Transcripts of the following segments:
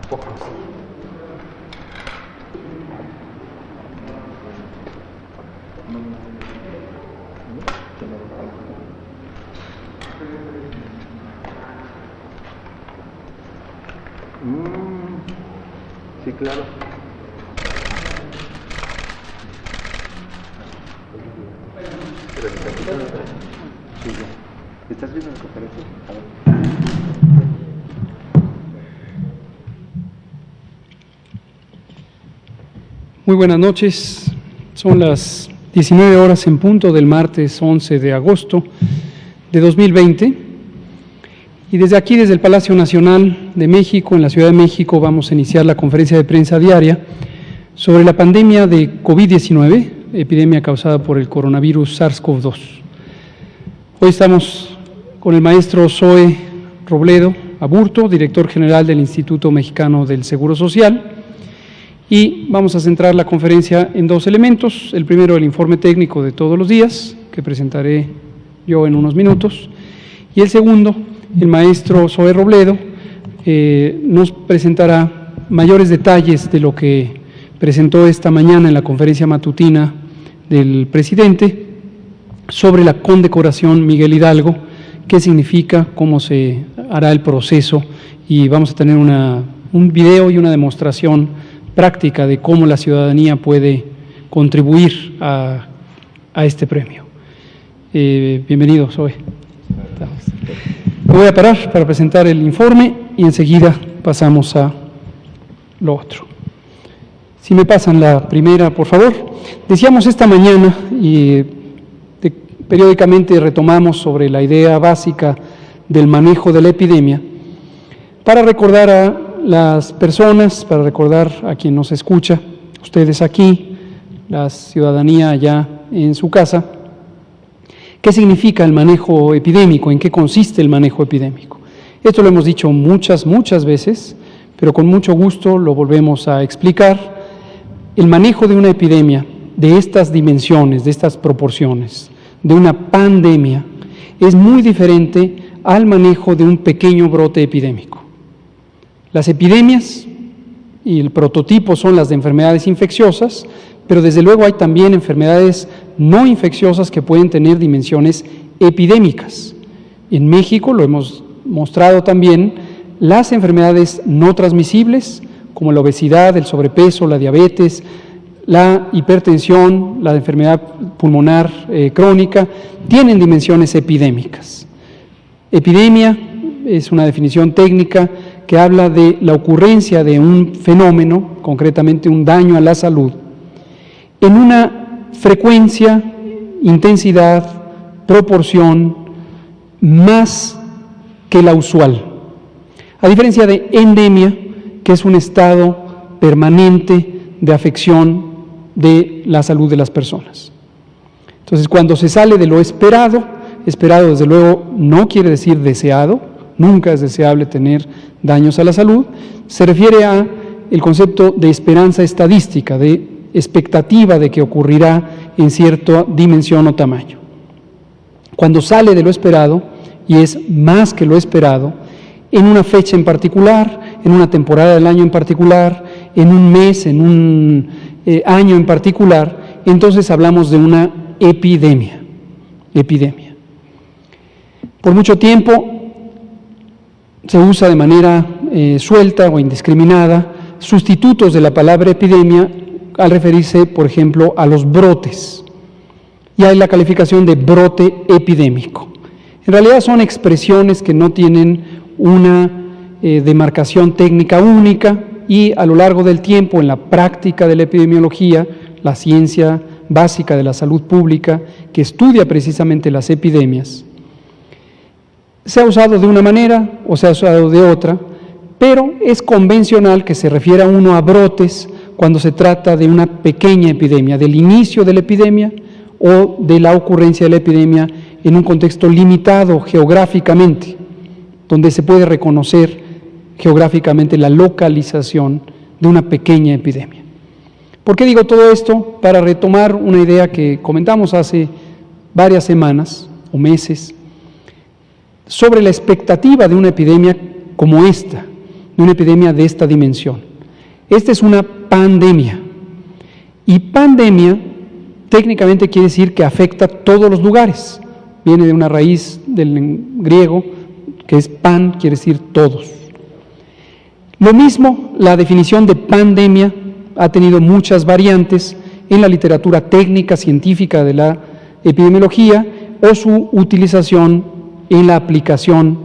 Sí, claro. ¿Estás viendo la conferencia? Muy buenas noches. Son las 19 horas en punto del martes 11 de agosto de 2020. Y desde aquí, desde el Palacio Nacional de México, en la Ciudad de México, vamos a iniciar la conferencia de prensa diaria sobre la pandemia de COVID-19, epidemia causada por el coronavirus SARS-CoV-2. Hoy estamos con el maestro Zoe Robledo Aburto, director general del Instituto Mexicano del Seguro Social, y vamos a centrar la conferencia en dos elementos. El primero, el informe técnico de todos los días, que presentaré yo en unos minutos, y el segundo, el maestro Zoe Robledo nos presentará mayores detalles de lo que presentó esta mañana en la conferencia matutina del presidente sobre la condecoración Miguel Hidalgo, qué significa, cómo se hará el proceso, y vamos a tener un video y una demostración práctica de cómo la ciudadanía puede contribuir a este premio. Bienvenido, Zoe. Me voy a parar para presentar el informe y enseguida pasamos a lo otro. Si me pasan la primera, por favor. Decíamos esta mañana y periódicamente retomamos sobre la idea básica del manejo de la epidemia para recordar a las personas, para recordar a quien nos escucha, ustedes aquí, la ciudadanía allá en su casa, qué significa el manejo epidémico, en qué consiste el manejo epidémico. Esto lo hemos dicho muchas veces, pero con mucho gusto lo volvemos a explicar. El manejo de una epidemia de estas dimensiones, de estas proporciones, de una pandemia, es muy diferente al manejo de un pequeño brote epidémico. Las epidemias y el prototipo son las de enfermedades infecciosas, pero desde luego hay también enfermedades no infecciosas que pueden tener dimensiones epidémicas. En México, lo hemos mostrado también, las enfermedades no transmisibles, como la obesidad, el sobrepeso, la diabetes, la hipertensión, la enfermedad pulmonar crónica, tienen dimensiones epidémicas. Epidemia es una definición técnica que habla de la ocurrencia de un fenómeno, concretamente un daño a la salud, en una frecuencia, intensidad, proporción más que la usual. A diferencia de endemia, que es un estado permanente de afección de la salud de las personas. Entonces, cuando se sale de lo esperado desde luego no quiere decir deseado, nunca es deseable tener daños a la salud, se refiere a el concepto de esperanza estadística, de expectativa de que ocurrirá en cierta dimensión o tamaño. Cuando sale de lo esperado, y es más que lo esperado, en una fecha en particular, en una temporada del año en particular, en un mes, en un año en particular, entonces hablamos de una epidemia. Por mucho tiempo se usa de manera suelta o indiscriminada sustitutos de la palabra epidemia al referirse, por ejemplo, a los brotes. Y hay la calificación de brote epidémico. En realidad son expresiones que no tienen una demarcación técnica única y a lo largo del tiempo en la práctica de la epidemiología, la ciencia básica de la salud pública que estudia precisamente las epidemias, se ha usado de una manera o se ha usado de otra, pero es convencional que se refiera uno a brotes cuando se trata de una pequeña epidemia, del inicio de la epidemia o de la ocurrencia de la epidemia en un contexto limitado geográficamente, donde se puede reconocer geográficamente la localización de una pequeña epidemia. ¿Por qué digo todo esto? Para retomar una idea que comentamos hace varias semanas o meses sobre la expectativa de una epidemia como esta, de una epidemia de esta dimensión. Esta es una pandemia. Y pandemia técnicamente quiere decir que afecta a todos los lugares. Viene de una raíz del griego que es pan, quiere decir todos. Lo mismo, la definición de pandemia ha tenido muchas variantes en la literatura técnica, científica de la epidemiología o su utilización en la aplicación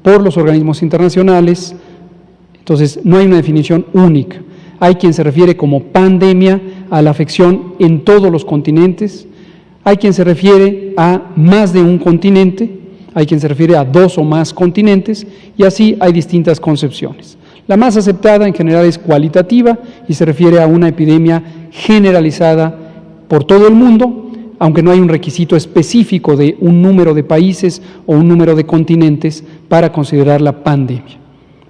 por los organismos internacionales. Entonces, no hay una definición única. Hay quien se refiere como pandemia a la afección en todos los continentes, hay quien se refiere a más de un continente, hay quien se refiere a 2 o más continentes, y así hay distintas concepciones. La más aceptada en general es cualitativa y se refiere a una epidemia generalizada por todo el mundo, aunque no hay un requisito específico de un número de países o un número de continentes para considerarla pandemia.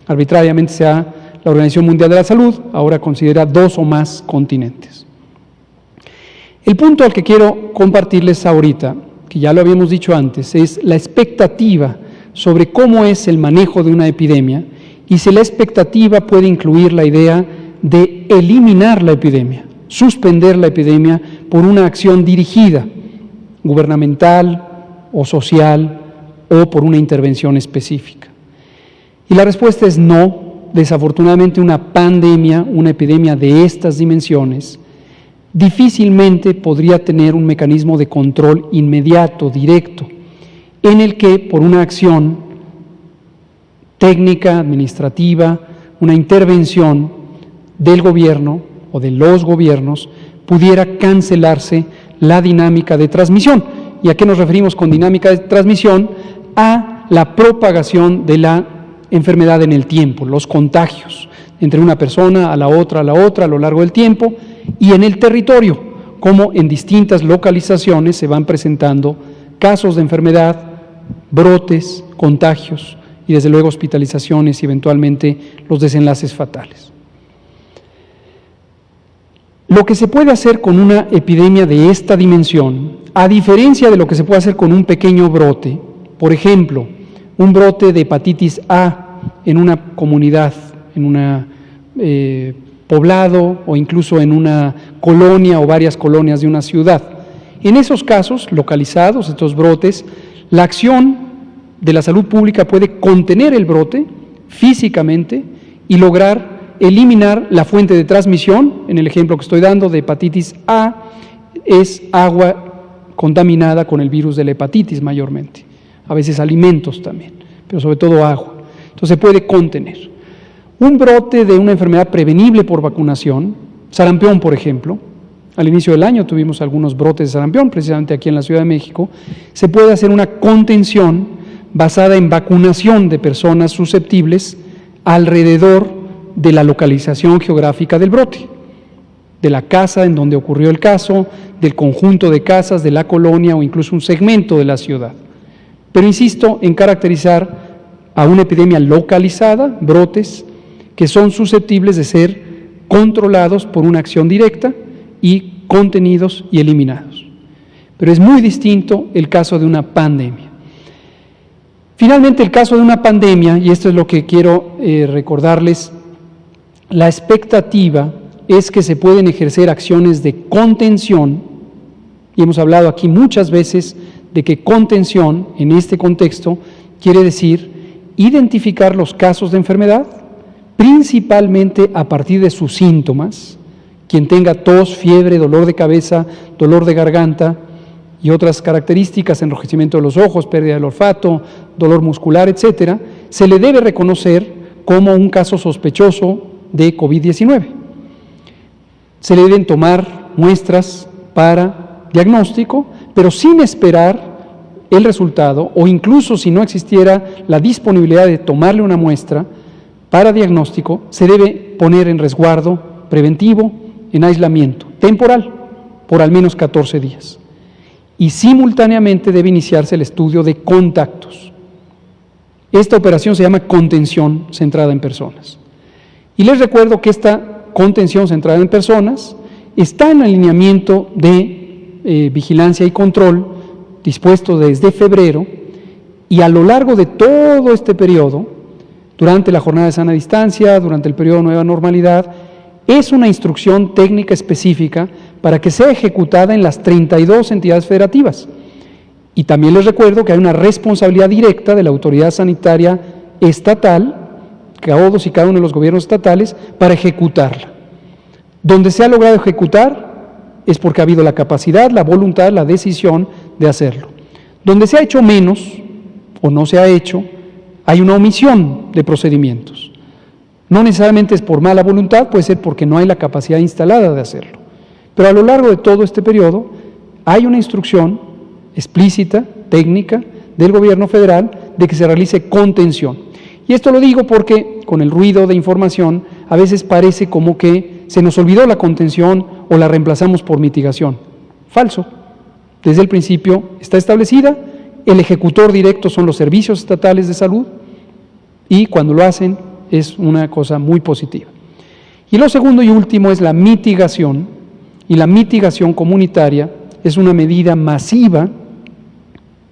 Arbitrariamente la Organización Mundial de la Salud ahora considera 2 o más continentes. El punto al que quiero compartirles ahorita, que ya lo habíamos dicho antes, es la expectativa sobre cómo es el manejo de una epidemia y si la expectativa puede incluir la idea de eliminar la epidemia, suspender la epidemia por una acción dirigida, gubernamental o social o por una intervención específica. Y la respuesta es no. Desafortunadamente, una pandemia, una epidemia de estas dimensiones, difícilmente podría tener un mecanismo de control inmediato, directo, en el que por una acción técnica, administrativa, una intervención del gobierno o de los gobiernos, pudiera cancelarse la dinámica de transmisión. ¿Y a qué nos referimos con dinámica de transmisión? A la propagación de la enfermedad en el tiempo, los contagios entre una persona a la otra a lo largo del tiempo y en el territorio, como en distintas localizaciones se van presentando casos de enfermedad, brotes, contagios y desde luego hospitalizaciones y eventualmente los desenlaces fatales. Lo que se puede hacer con una epidemia de esta dimensión, a diferencia de lo que se puede hacer con un pequeño brote, por ejemplo, un brote de hepatitis A en una comunidad, en un poblado o incluso en una colonia o varias colonias de una ciudad. En esos casos localizados, estos brotes, la acción de la salud pública puede contener el brote físicamente y lograr eliminar la fuente de transmisión. En el ejemplo que estoy dando de hepatitis A, es agua contaminada con el virus de la hepatitis mayormente, a veces alimentos también, pero sobre todo agua. Entonces se puede contener. Un brote de una enfermedad prevenible por vacunación, sarampión por ejemplo, al inicio del año tuvimos algunos brotes de sarampión, precisamente aquí en la Ciudad de México, se puede hacer una contención basada en vacunación de personas susceptibles alrededor de la localización geográfica del brote, de la casa en donde ocurrió el caso, del conjunto de casas, de la colonia o incluso un segmento de la ciudad. Pero insisto en caracterizar a una epidemia localizada, brotes, que son susceptibles de ser controlados por una acción directa y contenidos y eliminados. Pero es muy distinto el caso de una pandemia. Finalmente, el caso de una pandemia, y esto es lo que quiero recordarles, la expectativa es que se pueden ejercer acciones de contención, y hemos hablado aquí muchas veces de que contención, en este contexto, quiere decir identificar los casos de enfermedad, principalmente a partir de sus síntomas. Quien tenga tos, fiebre, dolor de cabeza, dolor de garganta y otras características, enrojecimiento de los ojos, pérdida del olfato, dolor muscular, etcétera, se le debe reconocer como un caso sospechoso de COVID-19. Se le deben tomar muestras para diagnóstico, pero sin esperar el resultado, o incluso si no existiera la disponibilidad de tomarle una muestra para diagnóstico, se debe poner en resguardo preventivo, en aislamiento temporal, por al menos 14 días. Y simultáneamente debe iniciarse el estudio de contactos. Esta operación se llama contención centrada en personas. Y les recuerdo que esta contención centrada en personas está en el lineamiento de vigilancia y control dispuesto desde febrero, y a lo largo de todo este periodo, durante la jornada de sana distancia, durante el periodo de nueva normalidad, es una instrucción técnica específica para que sea ejecutada en las 32 entidades federativas. Y también les recuerdo que hay una responsabilidad directa de la autoridad sanitaria estatal, todos y cada uno de los gobiernos estatales, para ejecutarla. Donde se ha logrado ejecutar es porque ha habido la capacidad, la voluntad, la decisión de hacerlo. Donde se ha hecho menos o no se ha hecho, hay una omisión de procedimientos. No necesariamente es por mala voluntad, puede ser porque no hay la capacidad instalada de hacerlo. Pero a lo largo de todo este periodo hay una instrucción explícita, técnica, del gobierno federal de que se realice contención. Y esto lo digo porque con el ruido de información a veces parece como que se nos olvidó la contención o la reemplazamos por mitigación. Falso. Desde el principio está establecida, el ejecutor directo son los servicios estatales de salud y cuando lo hacen es una cosa muy positiva. Y lo segundo y último es la mitigación, y la mitigación comunitaria es una medida masiva.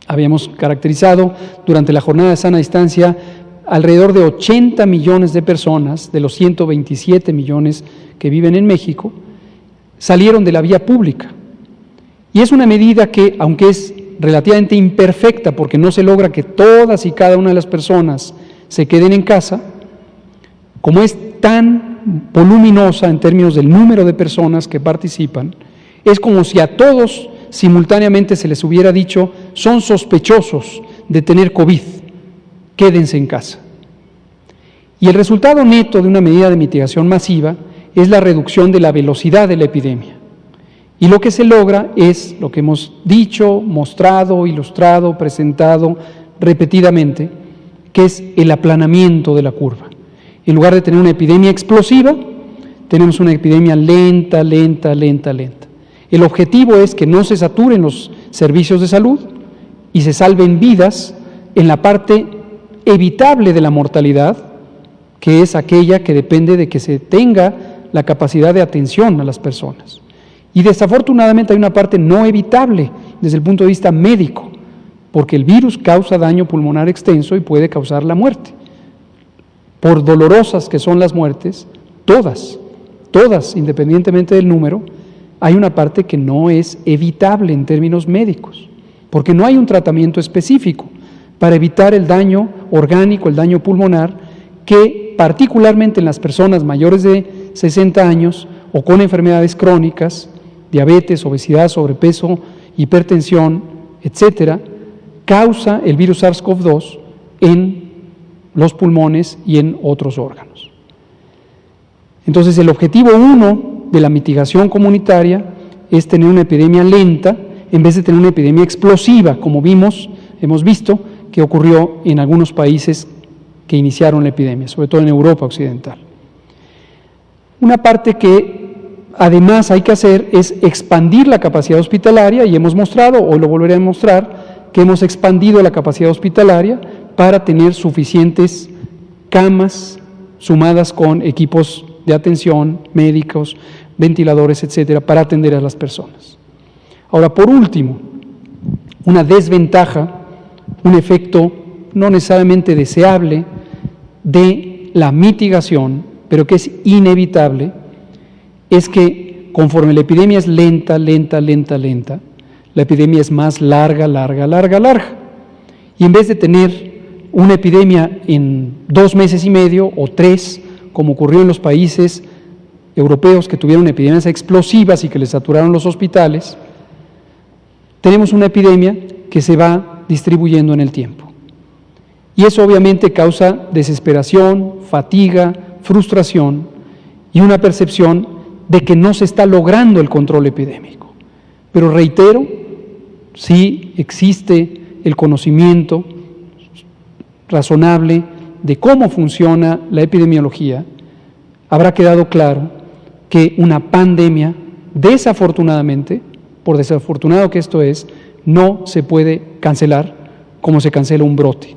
Habíamos caracterizado durante la jornada de sana distancia alrededor de 80 millones de personas, de los 127 millones que viven en México, salieron de la vía pública. Y es una medida que, aunque es relativamente imperfecta, porque no se logra que todas y cada una de las personas se queden en casa, como es tan voluminosa en términos del número de personas que participan, es como si a todos simultáneamente se les hubiera dicho: son sospechosos de tener COVID, quédense en casa. Y el resultado neto de una medida de mitigación masiva es la reducción de la velocidad de la epidemia. Y lo que se logra es lo que hemos dicho, mostrado, ilustrado, presentado repetidamente, que es el aplanamiento de la curva. En lugar de tener una epidemia explosiva, tenemos una epidemia lenta, lenta, lenta, lenta. El objetivo es que no se saturen los servicios de salud y se salven vidas en la parte evitable de la mortalidad, que es aquella que depende de que se tenga la capacidad de atención a las personas. Y desafortunadamente hay una parte no evitable desde el punto de vista médico, porque el virus causa daño pulmonar extenso y puede causar la muerte. Por dolorosas que son las muertes, todas, independientemente del número, hay una parte que no es evitable en términos médicos, porque no hay un tratamiento específico para evitar el daño orgánico, el daño pulmonar, que particularmente en las personas mayores de 60 años o con enfermedades crónicas, diabetes, obesidad, sobrepeso, hipertensión, etcétera, causa el virus SARS-CoV-2 en los pulmones y en otros órganos. Entonces, el objetivo 1 de la mitigación comunitaria es tener una epidemia lenta en vez de tener una epidemia explosiva, como hemos visto que ocurrió en algunos países que iniciaron la epidemia, sobre todo en Europa Occidental. Una parte que además hay que hacer es expandir la capacidad hospitalaria, y hemos mostrado, hoy lo volveré a mostrar, que hemos expandido la capacidad hospitalaria para tener suficientes camas sumadas con equipos de atención, médicos, ventiladores, etcétera, para atender a las personas. Ahora, por último, una desventaja, un efecto no necesariamente deseable de la mitigación, pero que es inevitable, es que conforme la epidemia es lenta, la epidemia es más larga. Y en vez de tener una epidemia en 2 meses y medio o 3, como ocurrió en los países europeos que tuvieron epidemias explosivas y que les saturaron los hospitales, tenemos una epidemia que se va distribuyendo en el tiempo. Y eso obviamente causa desesperación, fatiga, frustración y una percepción de que no se está logrando el control epidémico. Pero reitero, sí existe el conocimiento razonable de cómo funciona la epidemiología. Habrá quedado claro que una pandemia, desafortunadamente, por desafortunado que esto es, no se puede cancelar como se cancela un brote.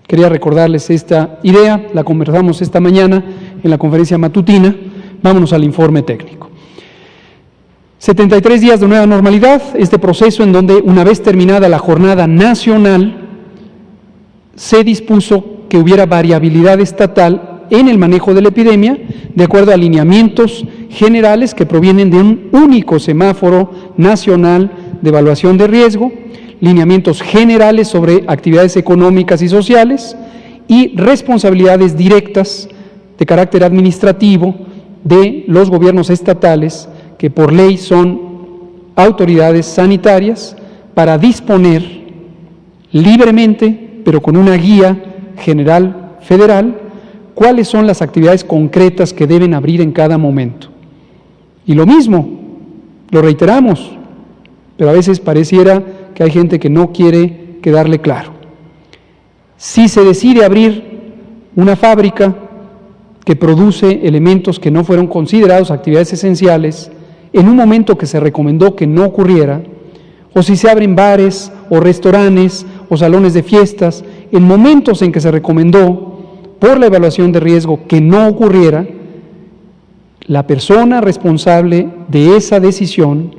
Quería recordarles esta idea, la conversamos esta mañana en la conferencia matutina. Vámonos al informe técnico. 73 días de nueva normalidad, este proceso en donde una vez terminada la jornada nacional, se dispuso que hubiera variabilidad estatal en el manejo de la epidemia, de acuerdo a lineamientos generales que provienen de un único semáforo nacional de evaluación de riesgo, lineamientos generales sobre actividades económicas y sociales y responsabilidades directas de carácter administrativo de los gobiernos estatales, que por ley son autoridades sanitarias, para disponer libremente, pero con una guía general federal, cuáles son las actividades concretas que deben abrir en cada momento. Y lo mismo, lo reiteramos, pero a veces pareciera que hay gente que no quiere quedarle claro. Si se decide abrir una fábrica que produce elementos que no fueron considerados actividades esenciales, en un momento que se recomendó que no ocurriera, o si se abren bares o restaurantes o salones de fiestas, en momentos en que se recomendó por la evaluación de riesgo que no ocurriera, la persona responsable de esa decisión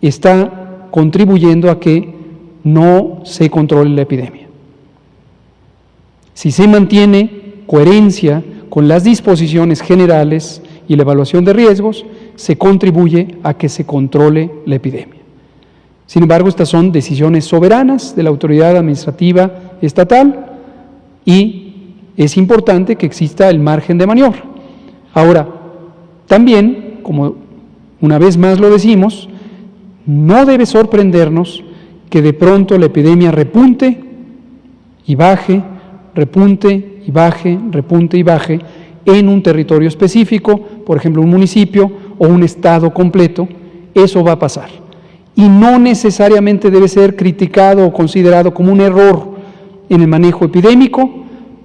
está contribuyendo a que no se controle la epidemia. Si se mantiene coherencia con las disposiciones generales y la evaluación de riesgos, se contribuye a que se controle la epidemia. Sin embargo, estas son decisiones soberanas de la autoridad administrativa estatal y es importante que exista el margen de maniobra. Ahora, también, como una vez más lo decimos, no debe sorprendernos que de pronto la epidemia repunte y baje, repunte y baje, repunte y baje en un territorio específico, por ejemplo un municipio o un estado completo. Eso va a pasar. Y no necesariamente debe ser criticado o considerado como un error en el manejo epidémico,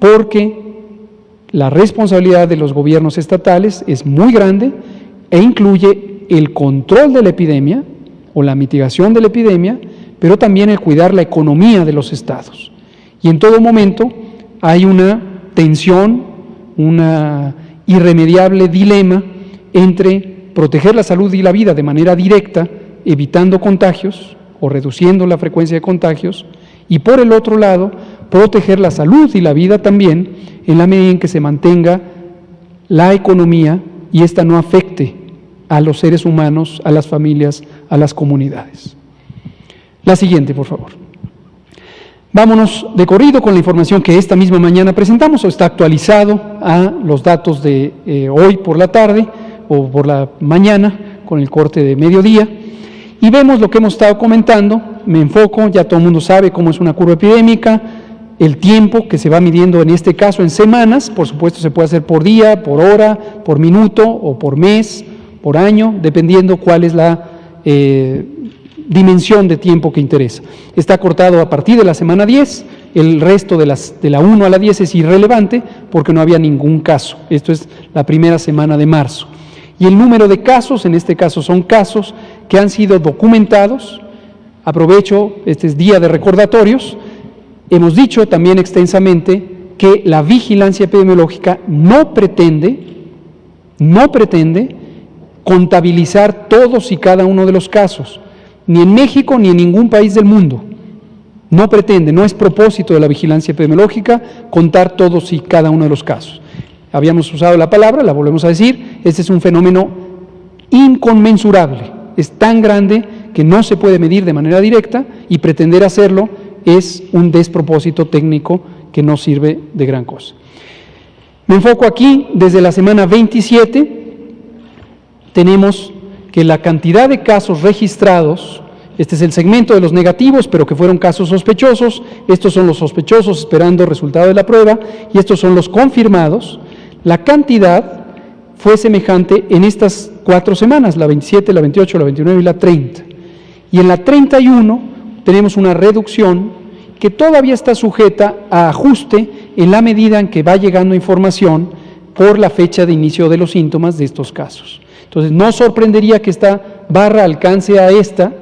porque la responsabilidad de los gobiernos estatales es muy grande e incluye el control de la epidemia o la mitigación de la epidemia, pero también el cuidar la economía de los estados. Y en todo momento hay una tensión, un irremediable dilema entre proteger la salud y la vida de manera directa, evitando contagios o reduciendo la frecuencia de contagios, y por el otro lado, proteger la salud y la vida también en la medida en que se mantenga la economía y ésta no afecte a los seres humanos, a las familias, a las comunidades. La siguiente, por favor. Vámonos de corrido con la información que esta misma mañana presentamos, o está actualizado a los datos de hoy por la tarde o por la mañana con el corte de mediodía. Y vemos lo que hemos estado comentando. Me enfoco, ya todo el mundo sabe cómo es una curva epidémica, el tiempo que se va midiendo en este caso en semanas, por supuesto se puede hacer por día, por hora, por minuto o por mes, por año, dependiendo cuál es la dimensión de tiempo que interesa. Está cortado a partir de la semana 10, el resto de la 1 a la 10 es irrelevante porque no había ningún caso. Esto es la primera semana de marzo. Y el número de casos, en este caso son casos que han sido documentados. Aprovecho, este es día de recordatorios. Hemos dicho también extensamente que la vigilancia epidemiológica no pretende contabilizar todos y cada uno de los casos, ni en México ni en ningún país del mundo. No pretende, no es propósito de la vigilancia epidemiológica contar todos y cada uno de los casos. Habíamos usado la palabra, la volvemos a decir, este es un fenómeno inconmensurable, es tan grande que no se puede medir de manera directa y pretender hacerlo es un despropósito técnico que no sirve de gran cosa. Me enfoco aquí, desde la semana 27, tenemos que la cantidad de casos registrados, este es el segmento de los negativos, pero que fueron casos sospechosos, estos son los sospechosos esperando resultado de la prueba, y estos son los confirmados. La cantidad fue semejante en estas 4 semanas, la 27, la 28, la 29 y la 30. Y en la 31 tenemos una reducción que todavía está sujeta a ajuste en la medida en que va llegando información por la fecha de inicio de los síntomas de estos casos. Entonces, no sorprendería que esta barra alcance a esta,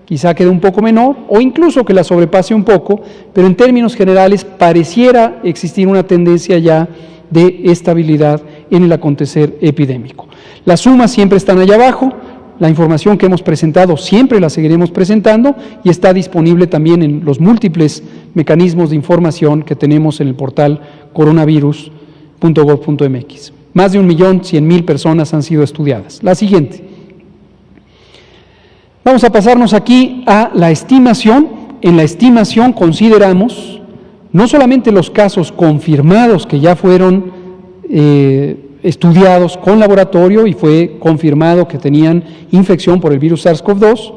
quizá quede un poco menor, o incluso que la sobrepase un poco, pero en términos generales pareciera existir una tendencia ya de estabilidad en el acontecer epidémico. Las sumas siempre están allá abajo, la información que hemos presentado siempre la seguiremos presentando y está disponible también en los múltiples mecanismos de información que tenemos en el portal coronavirus.gov.mx. Más de 1.100.000 personas han sido estudiadas. La siguiente. Vamos a pasarnos aquí a la estimación. En la estimación consideramos no solamente los casos confirmados que ya fueron estudiados con laboratorio y fue confirmado que tenían infección por el virus SARS-CoV-2,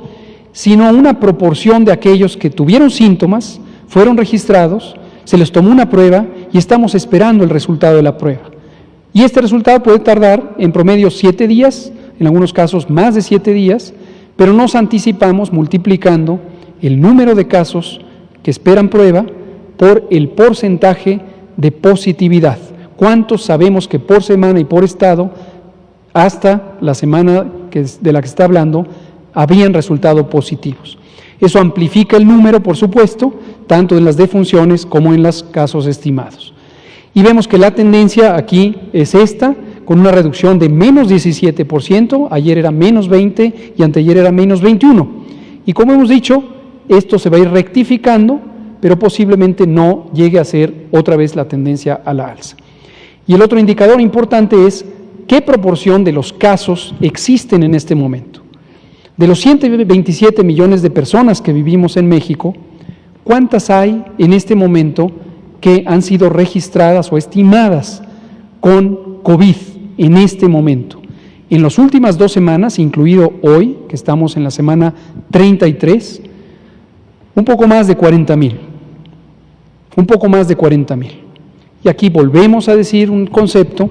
sino una proporción de aquellos que tuvieron síntomas, fueron registrados, se les tomó una prueba y estamos esperando el resultado de la prueba. Y este resultado puede tardar en promedio 7 días, en algunos casos más de 7 días, pero nos anticipamos multiplicando el número de casos que esperan prueba por el porcentaje de positividad. ¿Cuántos sabemos que por semana y por estado, hasta la semana de la que está hablando, habrían resultado positivos? Eso amplifica el número, por supuesto, tanto en las defunciones como en los casos estimados. Y vemos que la tendencia aquí es esta, con una reducción de menos 17%, ayer era menos 20% y anteayer era menos 21%. Y como hemos dicho, esto se va a ir rectificando, pero posiblemente no llegue a ser otra vez la tendencia a la alza. Y el otro indicador importante es qué proporción de los casos existen en este momento. De los 127 millones de personas que vivimos en México, ¿cuántas hay en este momento que han sido registradas o estimadas con COVID en este momento? En las últimas 2 semanas, incluido hoy, que estamos en la semana 33, un poco más de 40,000. Un poco más de 40,000. Y aquí volvemos a decir un concepto,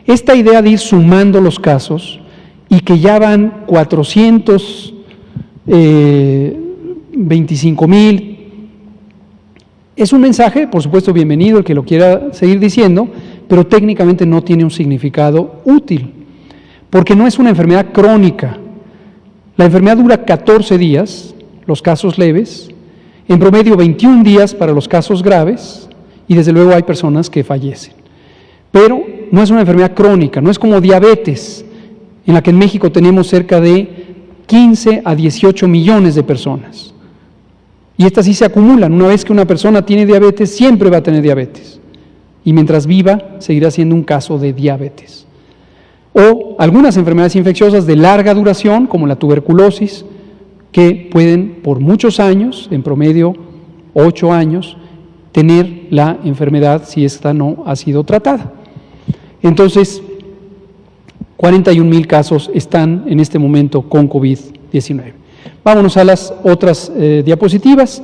esta idea de ir sumando los casos y que ya van 425,000, es un mensaje, por supuesto, bienvenido el que lo quiera seguir diciendo, pero técnicamente no tiene un significado útil, porque no es una enfermedad crónica. La enfermedad dura 14 días, los casos leves, en promedio 21 días para los casos graves, y desde luego hay personas que fallecen. Pero no es una enfermedad crónica, no es como diabetes, en la que en México tenemos cerca de 15 a 18 millones de personas. Y estas sí se acumulan. Una vez que una persona tiene diabetes, siempre va a tener diabetes. Y mientras viva, seguirá siendo un caso de diabetes. O algunas enfermedades infecciosas de larga duración, como la tuberculosis, que pueden por muchos años, en promedio 8 años, tener la enfermedad si esta no ha sido tratada. Entonces, 41,000 casos están en este momento con COVID-19. Vámonos a las otras diapositivas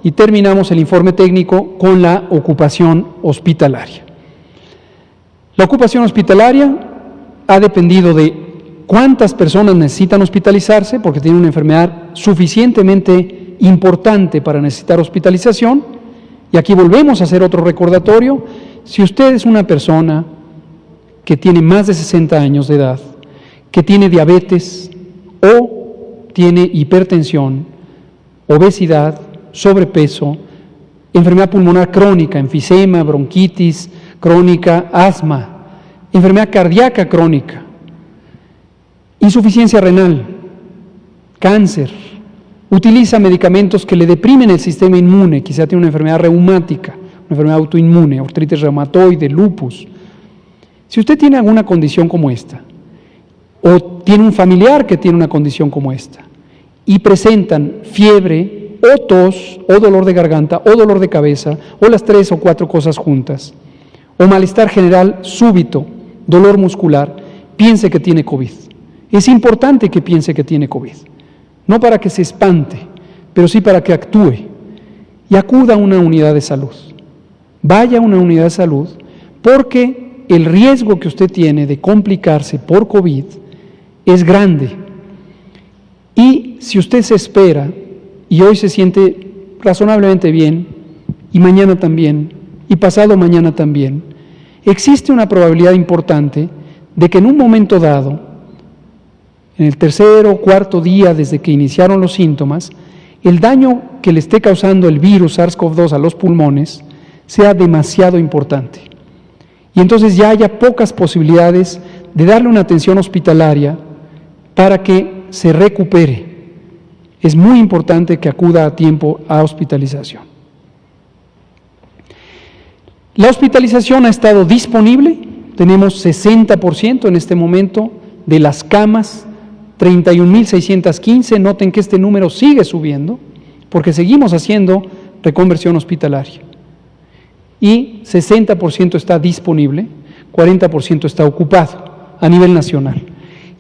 y terminamos el informe técnico con la ocupación hospitalaria. La ocupación hospitalaria ha dependido de cuántas personas necesitan hospitalizarse, porque tienen una enfermedad suficientemente importante para necesitar hospitalización. Y aquí volvemos a hacer otro recordatorio. Si usted es una persona que tiene más de 60 años de edad, que tiene diabetes o tiene hipertensión, obesidad, sobrepeso, enfermedad pulmonar crónica, enfisema, bronquitis crónica, asma, enfermedad cardíaca crónica, insuficiencia renal, cáncer, utiliza medicamentos que le deprimen el sistema inmune, quizá tiene una enfermedad reumática, una enfermedad autoinmune, artritis reumatoide, lupus. Si usted tiene alguna condición como esta, o tiene un familiar que tiene una condición como esta, y presentan fiebre, o tos, o dolor de garganta, o dolor de cabeza, o las 3 o 4 cosas juntas, o malestar general súbito, dolor muscular, piense que tiene COVID. Es importante que piense que tiene COVID, no para que se espante, pero sí para que actúe y acuda a una unidad de salud. Vaya a una unidad de salud, porque el riesgo que usted tiene de complicarse por COVID es grande. Y si usted se espera y hoy se siente razonablemente bien, y mañana también, y pasado mañana también, existe una probabilidad importante de que en un momento dado, en el 3º o 4º día desde que iniciaron los síntomas, el daño que le esté causando el virus SARS-CoV-2 a los pulmones sea demasiado importante. Y entonces ya haya pocas posibilidades de darle una atención hospitalaria para que se recupere, es muy importante que acuda a tiempo a hospitalización. La hospitalización ha estado disponible, tenemos 60% en este momento de las camas, 31.615, noten que este número sigue subiendo, porque seguimos haciendo reconversión hospitalaria. Y 60% está disponible, 40% está ocupado a nivel nacional.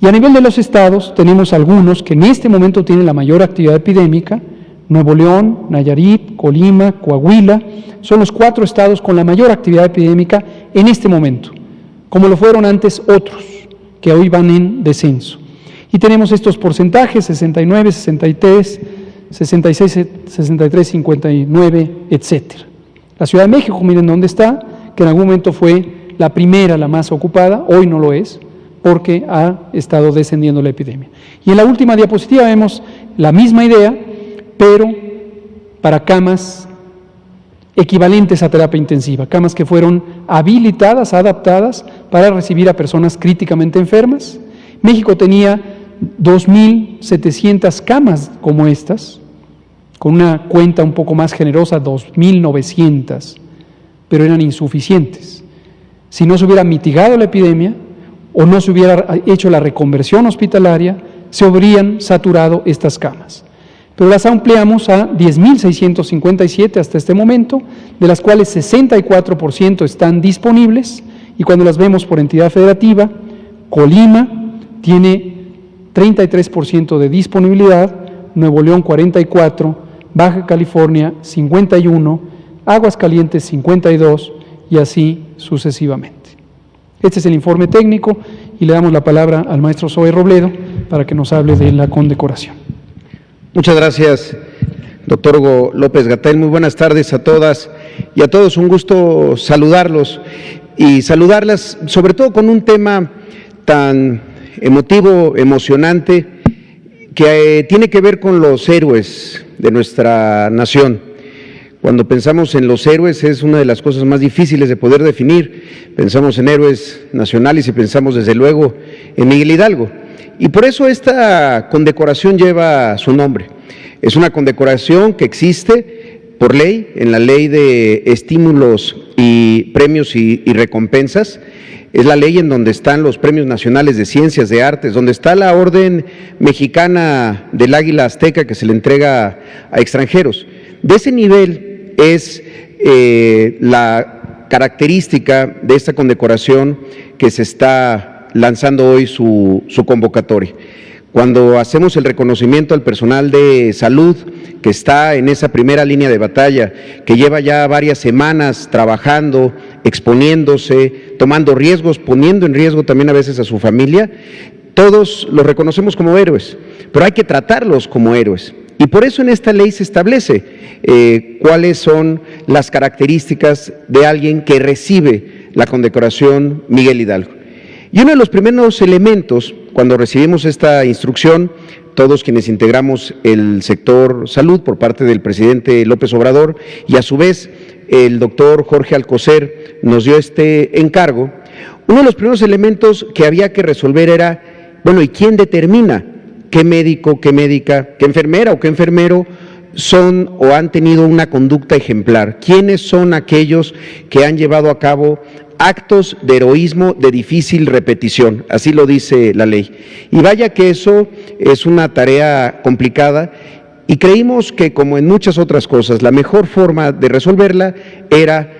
Y a nivel de los estados tenemos algunos que en este momento tienen la mayor actividad epidémica: Nuevo León, Nayarit, Colima, Coahuila, son los 4 estados con la mayor actividad epidémica en este momento, como lo fueron antes otros, que hoy van en descenso. Y tenemos estos porcentajes: 69, 63, 66, 63, 59, etcétera. La Ciudad de México, miren dónde está, que en algún momento fue la primera, la más ocupada, hoy no lo es, porque ha estado descendiendo la epidemia. Y en la última diapositiva vemos la misma idea, pero para camas equivalentes a terapia intensiva, camas que fueron habilitadas, adaptadas para recibir a personas críticamente enfermas. México tenía 2.700 camas como estas, con una cuenta un poco más generosa, 2.900, pero eran insuficientes. Si no se hubiera mitigado la epidemia o no se hubiera hecho la reconversión hospitalaria, se habrían saturado estas camas. Pero las ampliamos a 10.657 hasta este momento, de las cuales 64% están disponibles, y cuando las vemos por entidad federativa, Colima tiene 33% de disponibilidad, Nuevo León 44%, Baja California 51%, Aguascalientes 52% y así sucesivamente. Este es el informe técnico y le damos la palabra al maestro Zoe Robledo para que nos hable de la condecoración. Muchas gracias, doctor Hugo López-Gatell. Muy buenas tardes a todas y a todos. Un gusto saludarlos y saludarlas, sobre todo con un tema tan emotivo, emocionante, que tiene que ver con los héroes de nuestra nación. Cuando pensamos en los héroes es una de las cosas más difíciles de poder definir. Pensamos en héroes nacionales y pensamos desde luego en Miguel Hidalgo. Y por eso esta condecoración lleva su nombre. Es una condecoración que existe por ley, en la ley de estímulos y premios y recompensas. Es la ley en donde están los premios nacionales de ciencias, de artes, donde está la Orden Mexicana del Águila Azteca que se le entrega a extranjeros. De ese nivel es la característica de esta condecoración que se está lanzando hoy su convocatoria. Cuando hacemos el reconocimiento al personal de salud que está en esa primera línea de batalla, que lleva ya varias semanas trabajando, exponiéndose, tomando riesgos, poniendo en riesgo también a veces a su familia, todos los reconocemos como héroes, pero hay que tratarlos como héroes. Y por eso en esta ley se establece cuáles son las características de alguien que recibe la condecoración Miguel Hidalgo. Y uno de los primeros elementos, cuando recibimos esta instrucción, todos quienes integramos el sector salud por parte del presidente López Obrador, y a su vez el doctor Jorge Alcocer nos dio este encargo, uno de los primeros elementos que había que resolver era, bueno, ¿y quién determina qué médico, qué médica, qué enfermera o qué enfermero son o han tenido una conducta ejemplar? ¿Quiénes son aquellos que han llevado a cabo actos de heroísmo de difícil repetición? Así lo dice la ley. Y vaya que eso es una tarea complicada, y creímos que, como en muchas otras cosas, la mejor forma de resolverla era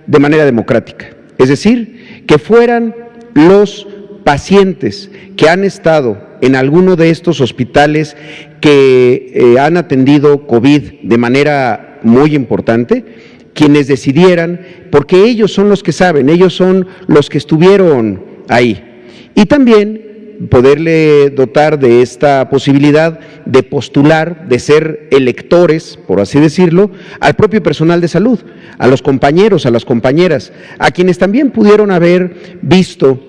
de manera democrática. Es decir, que fueran los pacientes que han estado en alguno de estos hospitales que han atendido COVID de manera muy importante, quienes decidieran, porque ellos son los que saben, ellos son los que estuvieron ahí. Y también poderle dotar de esta posibilidad de postular, de ser electores, por así decirlo, al propio personal de salud, a los compañeros, a las compañeras, a quienes también pudieron haber visto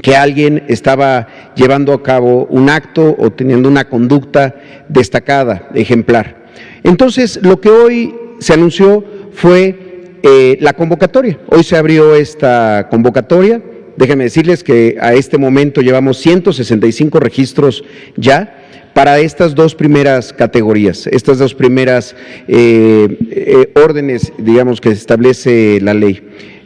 que alguien estaba llevando a cabo un acto o teniendo una conducta destacada, ejemplar. Entonces, lo que hoy se anunció fue la convocatoria. Hoy se abrió esta convocatoria. Déjenme decirles que a este momento llevamos 165 registros ya. para estas dos primeras categorías, estas dos primeras órdenes, digamos, que establece la ley.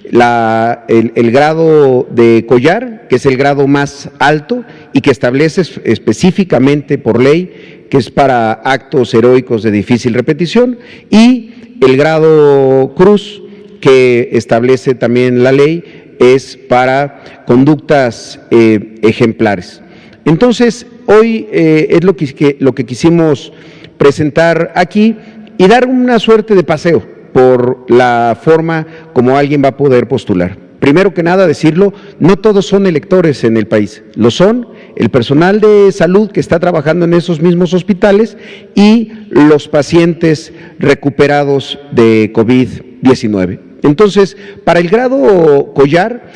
El grado de collar, que es el grado más alto y que establece específicamente por ley que es para actos heroicos de difícil repetición, y el grado cruz, que establece también la ley, es para conductas ejemplares. Entonces, hoy es lo que quisimos presentar aquí y dar una suerte de paseo por la forma como alguien va a poder postular. Primero que nada, decirlo, no todos son electores en el país, lo son el personal de salud que está trabajando en esos mismos hospitales y los pacientes recuperados de COVID-19. Entonces, para el grado collar,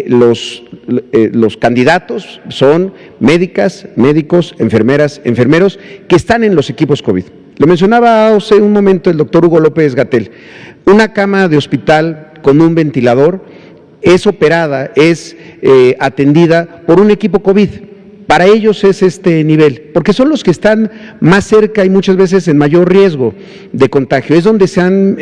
los candidatos son médicas, médicos, enfermeras, enfermeros que están en los equipos COVID. Lo mencionaba hace un momento el doctor Hugo López-Gatell. Una cama de hospital con un ventilador es operada, es atendida por un equipo COVID. Para ellos es este nivel, porque son los que están más cerca y muchas veces en mayor riesgo de contagio. Es donde se han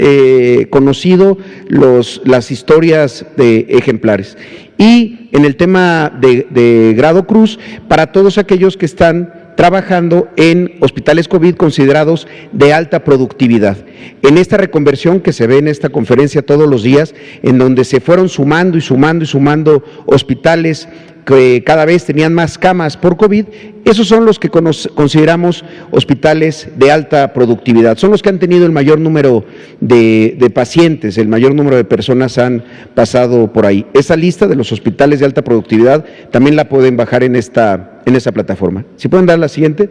conocido las historias de ejemplares. Y en el tema de grado cruz, para todos aquellos que están trabajando en hospitales COVID considerados de alta productividad. En esta reconversión que se ve en esta conferencia todos los días, en donde se fueron sumando y sumando y sumando hospitales que cada vez tenían más camas por COVID, esos son los que consideramos hospitales de alta productividad, son los que han tenido el mayor número de pacientes, el mayor número de personas han pasado por ahí. Esa lista de los hospitales de alta productividad también la pueden bajar en esa plataforma. ¿Si pueden dar la siguiente?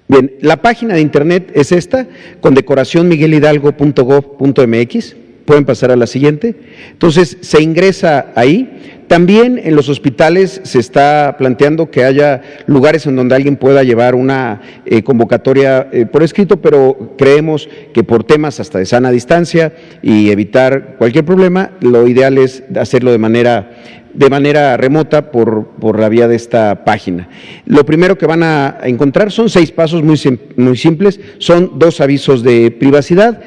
Bien, la página de internet es esta, condecoracionmiguelhidalgo.gov.mx. Pueden pasar a la siguiente. Entonces, se ingresa ahí. También en los hospitales se está planteando que haya lugares en donde alguien pueda llevar una convocatoria por escrito, pero creemos que por temas hasta de sana distancia y evitar cualquier problema, lo ideal es hacerlo de manera remota por la vía de esta página. Lo primero que van a encontrar son 6 pasos muy simples, son 2 avisos de privacidad,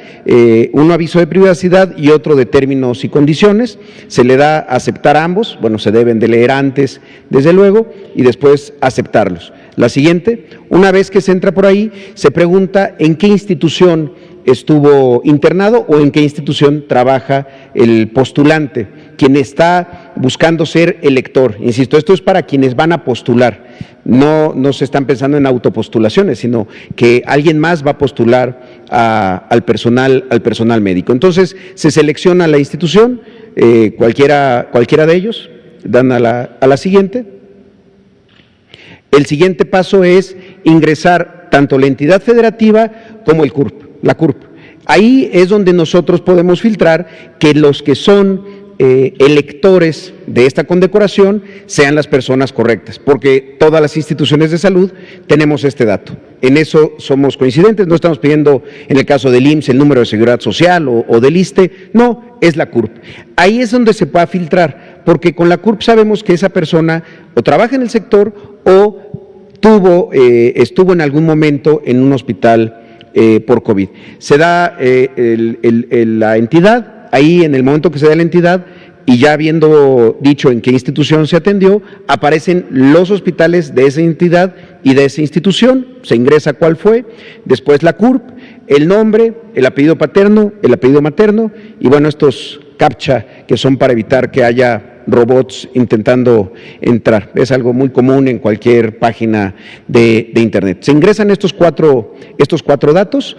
un aviso de privacidad y otro de términos y condiciones. Se le da a aceptar ambos, bueno, se deben de leer antes, desde luego, y después aceptarlos. La siguiente, una vez que se entra por ahí, se pregunta en qué institución estuvo internado o en qué institución trabaja el postulante, quien está buscando ser elector. Insisto, esto es para quienes van a postular, no se están pensando en autopostulaciones, sino que alguien más va a postular al personal médico. Entonces, se selecciona la institución, cualquiera de ellos, dan a la siguiente. El siguiente paso es ingresar tanto la entidad federativa como el CURP. La CURP. Ahí es donde nosotros podemos filtrar que los que son electores de esta condecoración sean las personas correctas, porque todas las instituciones de salud tenemos este dato. En eso somos coincidentes, no estamos pidiendo en el caso del IMSS el número de seguridad social o del ISSSTE, no, es la CURP. Ahí es donde se puede filtrar, porque con la CURP sabemos que esa persona o trabaja en el sector o estuvo en algún momento en un hospital por COVID. Se da la entidad, ahí en el momento que se da la entidad y ya habiendo dicho en qué institución se atendió, aparecen los hospitales de esa entidad y de esa institución, se ingresa cuál fue, después la CURP, el nombre, el apellido paterno, el apellido materno y bueno, estos CAPTCHA que son para evitar que haya robots intentando entrar. Es algo muy común en cualquier página de internet. Se ingresan estos cuatro datos,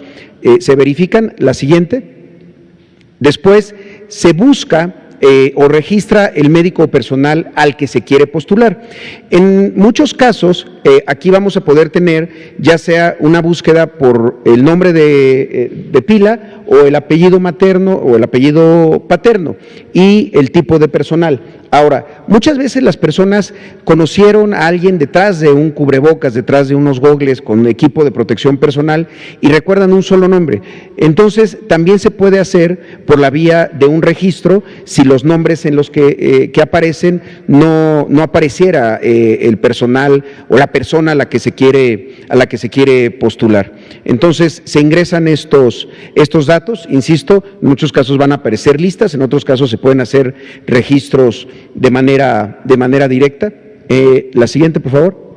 se verifican, la siguiente, después se busca o registra el médico personal al que se quiere postular. En muchos casos, aquí vamos a poder tener ya sea una búsqueda por el nombre de pila o el apellido materno o el apellido paterno y el tipo de personal. Ahora, muchas veces las personas conocieron a alguien detrás de un cubrebocas, detrás de unos gogles con equipo de protección personal y recuerdan un solo nombre. Entonces, también se puede hacer por la vía de un registro si los nombres en los que aparecen no apareciera el personal o la persona a la que se quiere postular. Entonces, se ingresan estos datos, insisto, en muchos casos van a aparecer listas, en otros casos se pueden hacer registros de manera directa. La siguiente, por favor.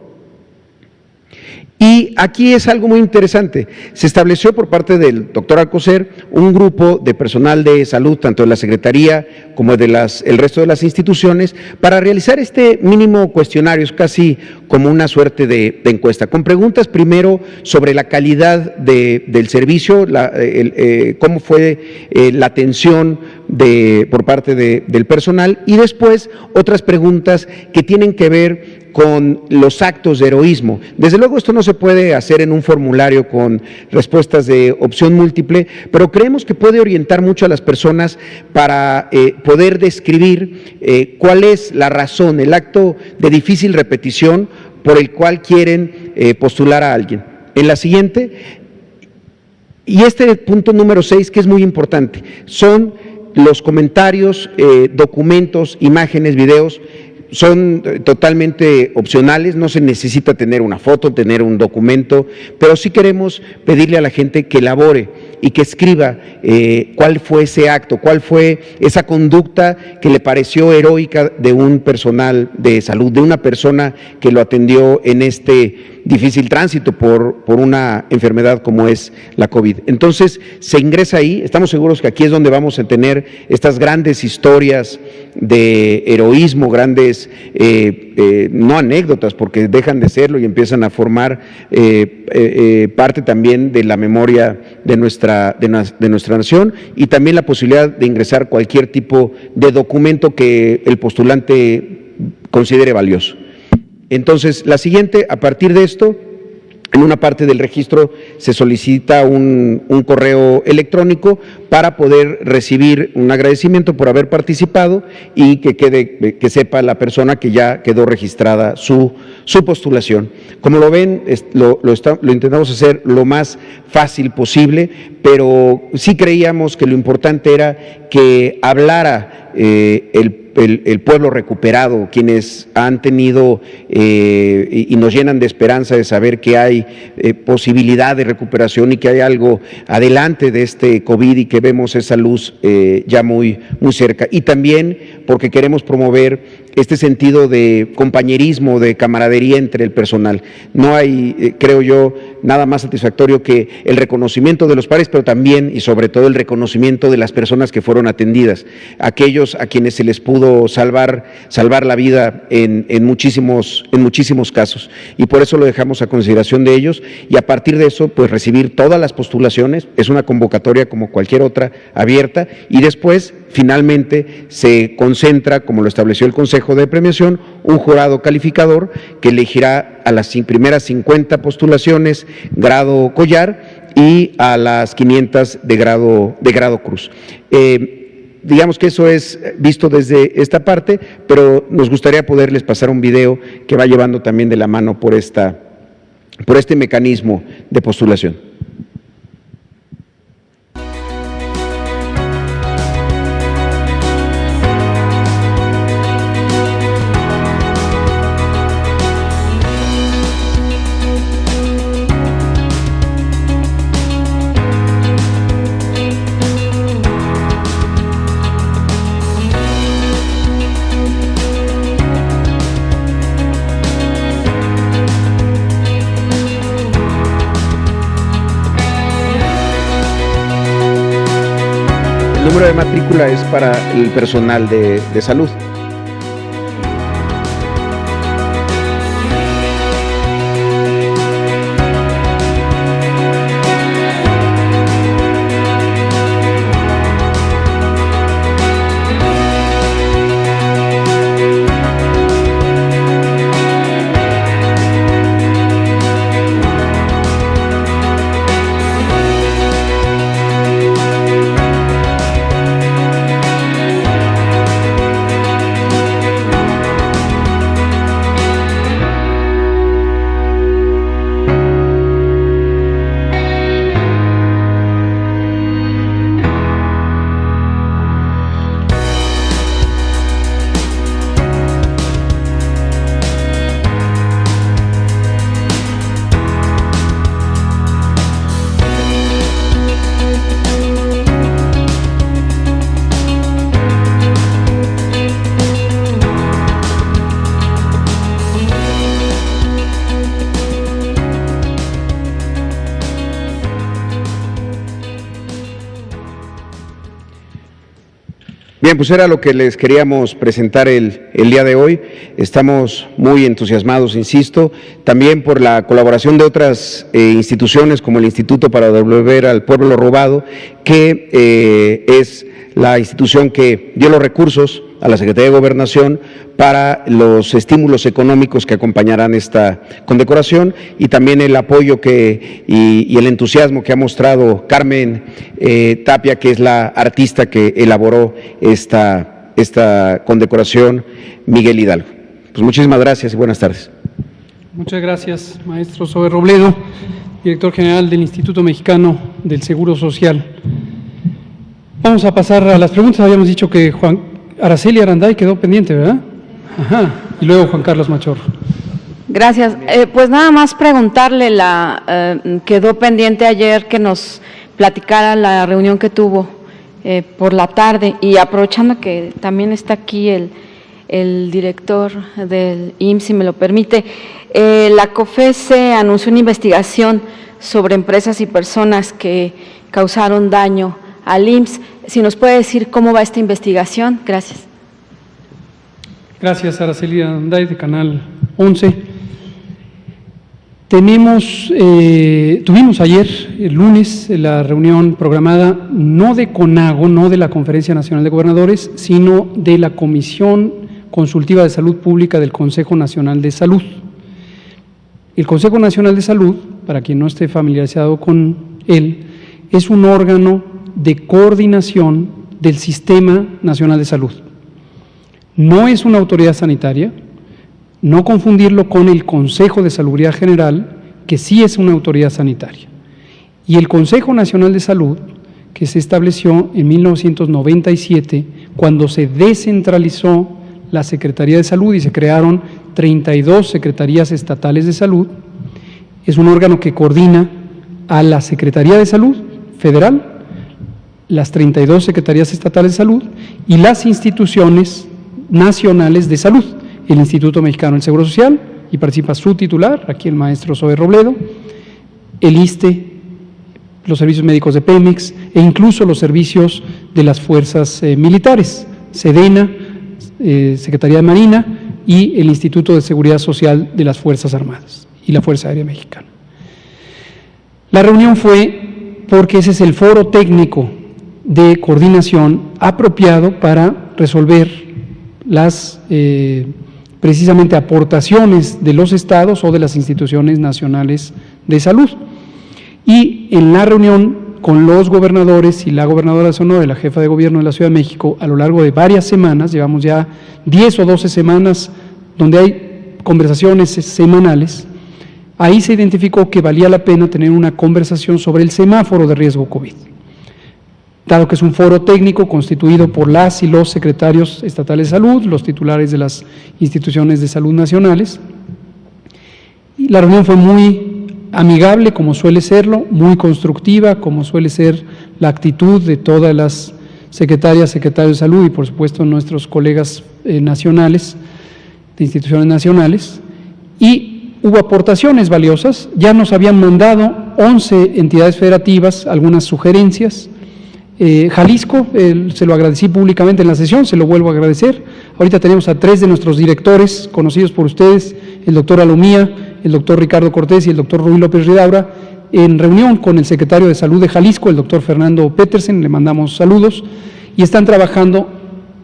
Y aquí es algo muy interesante. Se estableció por parte del doctor Alcocer un grupo de personal de salud, tanto de la Secretaría como de el resto de las instituciones, para realizar este mínimo cuestionario, es casi como una suerte de encuesta, con preguntas primero sobre la calidad del servicio, cómo fue la atención por parte del personal, y después otras preguntas que tienen que ver con los actos de heroísmo. Desde luego esto no se puede hacer en un formulario con respuestas de opción múltiple, pero creemos que puede orientar mucho a las personas para poder describir cuál es la razón, el acto de difícil repetición por el cual quieren postular a alguien. En la siguiente, y este punto número 6, que es muy importante, son los comentarios, documentos, imágenes, videos. Son totalmente opcionales, no se necesita tener una foto, tener un documento, pero sí queremos pedirle a la gente que elabore y que escriba cuál fue ese acto, cuál fue esa conducta que le pareció heroica de un personal de salud, de una persona que lo atendió en este difícil tránsito por una enfermedad como es la COVID. Entonces, se ingresa ahí, estamos seguros que aquí es donde vamos a tener estas grandes historias de heroísmo, grandes, no anécdotas, porque dejan de serlo y empiezan a formar parte también de la memoria de nuestra nación, y también la posibilidad de ingresar cualquier tipo de documento que el postulante considere valioso. Entonces, la siguiente, a partir de esto, en una parte del registro se solicita un correo electrónico para poder recibir un agradecimiento por haber participado y que sepa la persona que ya quedó registrada su postulación. Como lo ven, lo intentamos hacer lo más fácil posible, pero sí creíamos que lo importante era que hablara el pueblo recuperado, quienes han tenido y nos llenan de esperanza de saber que hay posibilidad de recuperación y que hay algo adelante de este COVID y que vemos esa luz ya muy cerca. Y también porque queremos promover este sentido de compañerismo, de camaradería entre el personal. No hay, creo yo, nada más satisfactorio que el reconocimiento de los pares, pero también y sobre todo el reconocimiento de las personas que fueron atendidas, aquellos a quienes se les pudo salvar la vida en muchísimos casos, y por eso lo dejamos a consideración de ellos, y a partir de eso pues recibir todas las postulaciones. Es una convocatoria como cualquier otra, abierta, y después finalmente se concentra, como lo estableció el Consejo de Premiación, un jurado calificador que elegirá a las primeras 50 postulaciones grado collar y a las 500 de grado cruz. Digamos que eso es visto desde esta parte, pero nos gustaría poderles pasar un video que va llevando también de la mano por este mecanismo de postulación. El número de matrícula es para el personal de salud. pues era lo que les queríamos presentar el día de hoy. Estamos muy entusiasmados, insisto, también por la colaboración de otras instituciones como el Instituto para Devolver al Pueblo lo Robado, que es la institución que dio los recursos a la Secretaría de Gobernación para los estímulos económicos que acompañarán esta condecoración, y también el apoyo y el entusiasmo que ha mostrado Carmen Tapia, que es la artista que elaboró esta condecoración, Miguel Hidalgo. Pues muchísimas gracias y buenas tardes. Muchas gracias, maestro Zoe Robledo, director general del Instituto Mexicano del Seguro Social. Vamos a pasar a las preguntas. Habíamos dicho que Araceli Aranday quedó pendiente, ¿verdad? Ajá. Y luego Juan Carlos Machorro. Gracias. Pues nada más preguntarle, quedó pendiente ayer que nos platicara la reunión que tuvo por la tarde, y aprovechando que también está aquí el director del IMSS, si me lo permite, la COFESE anunció una investigación sobre empresas y personas que causaron daño al IMSS. Si nos puede decir cómo va esta investigación. Gracias. Gracias, Araceli Aranday, de Canal 11. Tuvimos ayer, el lunes, la reunión programada no de CONAGO, no de la Conferencia Nacional de Gobernadores, sino de la Comisión Consultiva de Salud Pública del Consejo Nacional de Salud. El Consejo Nacional de Salud, para quien no esté familiarizado con él, es un órgano de coordinación del Sistema Nacional de Salud. No es una autoridad sanitaria, no confundirlo con el Consejo de Salubridad General, que sí es una autoridad sanitaria. Y el Consejo Nacional de Salud, que se estableció en 1997, cuando se descentralizó la Secretaría de Salud y se crearon 32 secretarías estatales de salud, es un órgano que coordina a la Secretaría de Salud Federal, las 32 secretarías estatales de salud y las instituciones nacionales de salud, el Instituto Mexicano del Seguro Social, y participa su titular, aquí el maestro Zoe Robledo, el ISSSTE, los servicios médicos de Pemex e incluso los servicios de las fuerzas militares, SEDENA, Secretaría de Marina y el Instituto de Seguridad Social de las Fuerzas Armadas y la Fuerza Aérea Mexicana. La reunión fue porque ese es el foro técnico de coordinación apropiado para resolver las precisamente aportaciones de los estados o de las instituciones nacionales de salud. Y en la reunión con los gobernadores y la gobernadora de Sonora y la jefa de gobierno de la Ciudad de México, a lo largo de varias semanas, llevamos ya 10 o 12 semanas donde hay conversaciones semanales, ahí se identificó que valía la pena tener una conversación sobre el semáforo de riesgo COVID. Dado que es un foro técnico constituido por las y los secretarios estatales de salud, los titulares de las instituciones de salud nacionales, y la reunión fue muy amigable, como suele serlo, muy constructiva, como suele ser la actitud de todas las secretarias, secretarios de salud y por supuesto nuestros colegas nacionales, de instituciones nacionales, y hubo aportaciones valiosas. Ya nos habían mandado 11 entidades federativas algunas sugerencias. Jalisco, se lo agradecí públicamente en la sesión, se lo vuelvo a agradecer. Ahorita tenemos a 3 de nuestros directores conocidos por ustedes, el doctor Alomía, el doctor Ricardo Cortés y el doctor Rubí López Ridaura, en reunión con el secretario de Salud de Jalisco, el doctor Fernando Petersen, le mandamos saludos, y están trabajando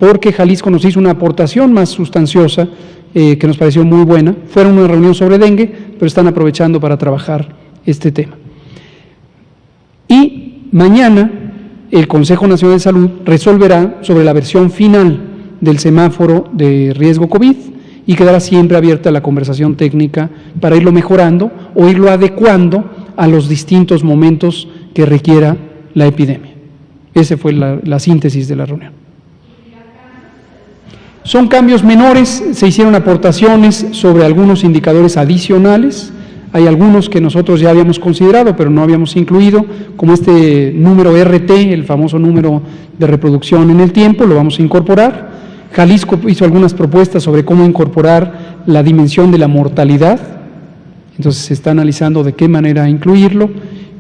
porque Jalisco nos hizo una aportación más sustanciosa que nos pareció muy buena. Fueron una reunión sobre dengue, pero están aprovechando para trabajar este tema. Y mañana el Consejo Nacional de Salud resolverá sobre la versión final del semáforo de riesgo COVID y quedará siempre abierta la conversación técnica para irlo mejorando o irlo adecuando a los distintos momentos que requiera la epidemia. Esa fue la síntesis de la reunión. Son cambios menores, se hicieron aportaciones sobre algunos indicadores adicionales. Hay algunos que nosotros ya habíamos considerado, pero no habíamos incluido, como este número RT, el famoso número de reproducción en el tiempo, lo vamos a incorporar. Jalisco hizo algunas propuestas sobre cómo incorporar la dimensión de la mortalidad, entonces se está analizando de qué manera incluirlo,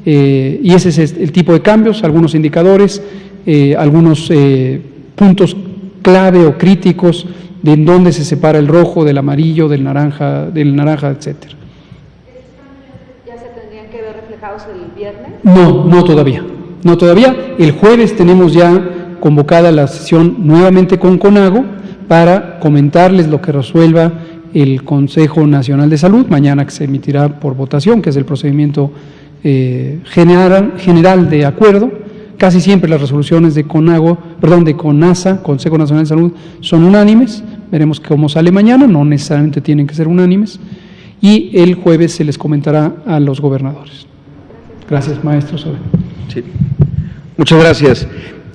y ese es el tipo de cambios, algunos indicadores, algunos puntos clave o críticos de en dónde se separa el rojo del amarillo, del naranja, etcétera. ¿Ya se tendrían que ver reflejados el viernes? No todavía. No todavía. El jueves tenemos ya convocada la sesión nuevamente con CONAGO para comentarles lo que resuelva el Consejo Nacional de Salud, mañana que se emitirá por votación, que es el procedimiento general de acuerdo. Casi siempre las resoluciones de CONASA, Consejo Nacional de Salud, son unánimes. Veremos cómo sale mañana, no necesariamente tienen que ser unánimes. Y el jueves se les comentará a los gobernadores. Gracias, maestro Sobe. Sí. Muchas gracias.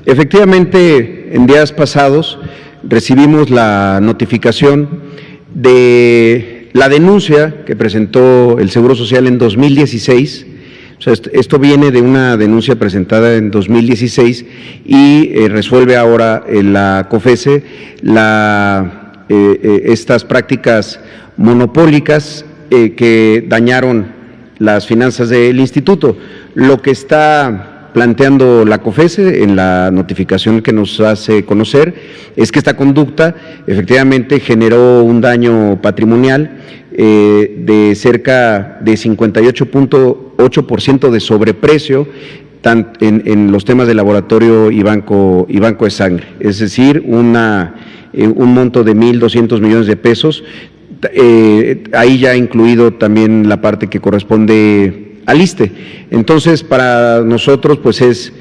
Efectivamente, en días pasados recibimos la notificación de la denuncia que presentó el Seguro Social en 2016. O sea, esto viene de una denuncia presentada en 2016 y resuelve ahora la COFESE estas prácticas monopólicas que dañaron las finanzas del instituto. Lo que está planteando la COFESE en la notificación que nos hace conocer es que esta conducta efectivamente generó un daño patrimonial de cerca de 58.8% de sobreprecio en los temas de laboratorio y banco de sangre, es decir, un monto de 1.200 millones de pesos, ahí ya incluido también la parte que corresponde al ISSSTE. Entonces, para nosotros, pues es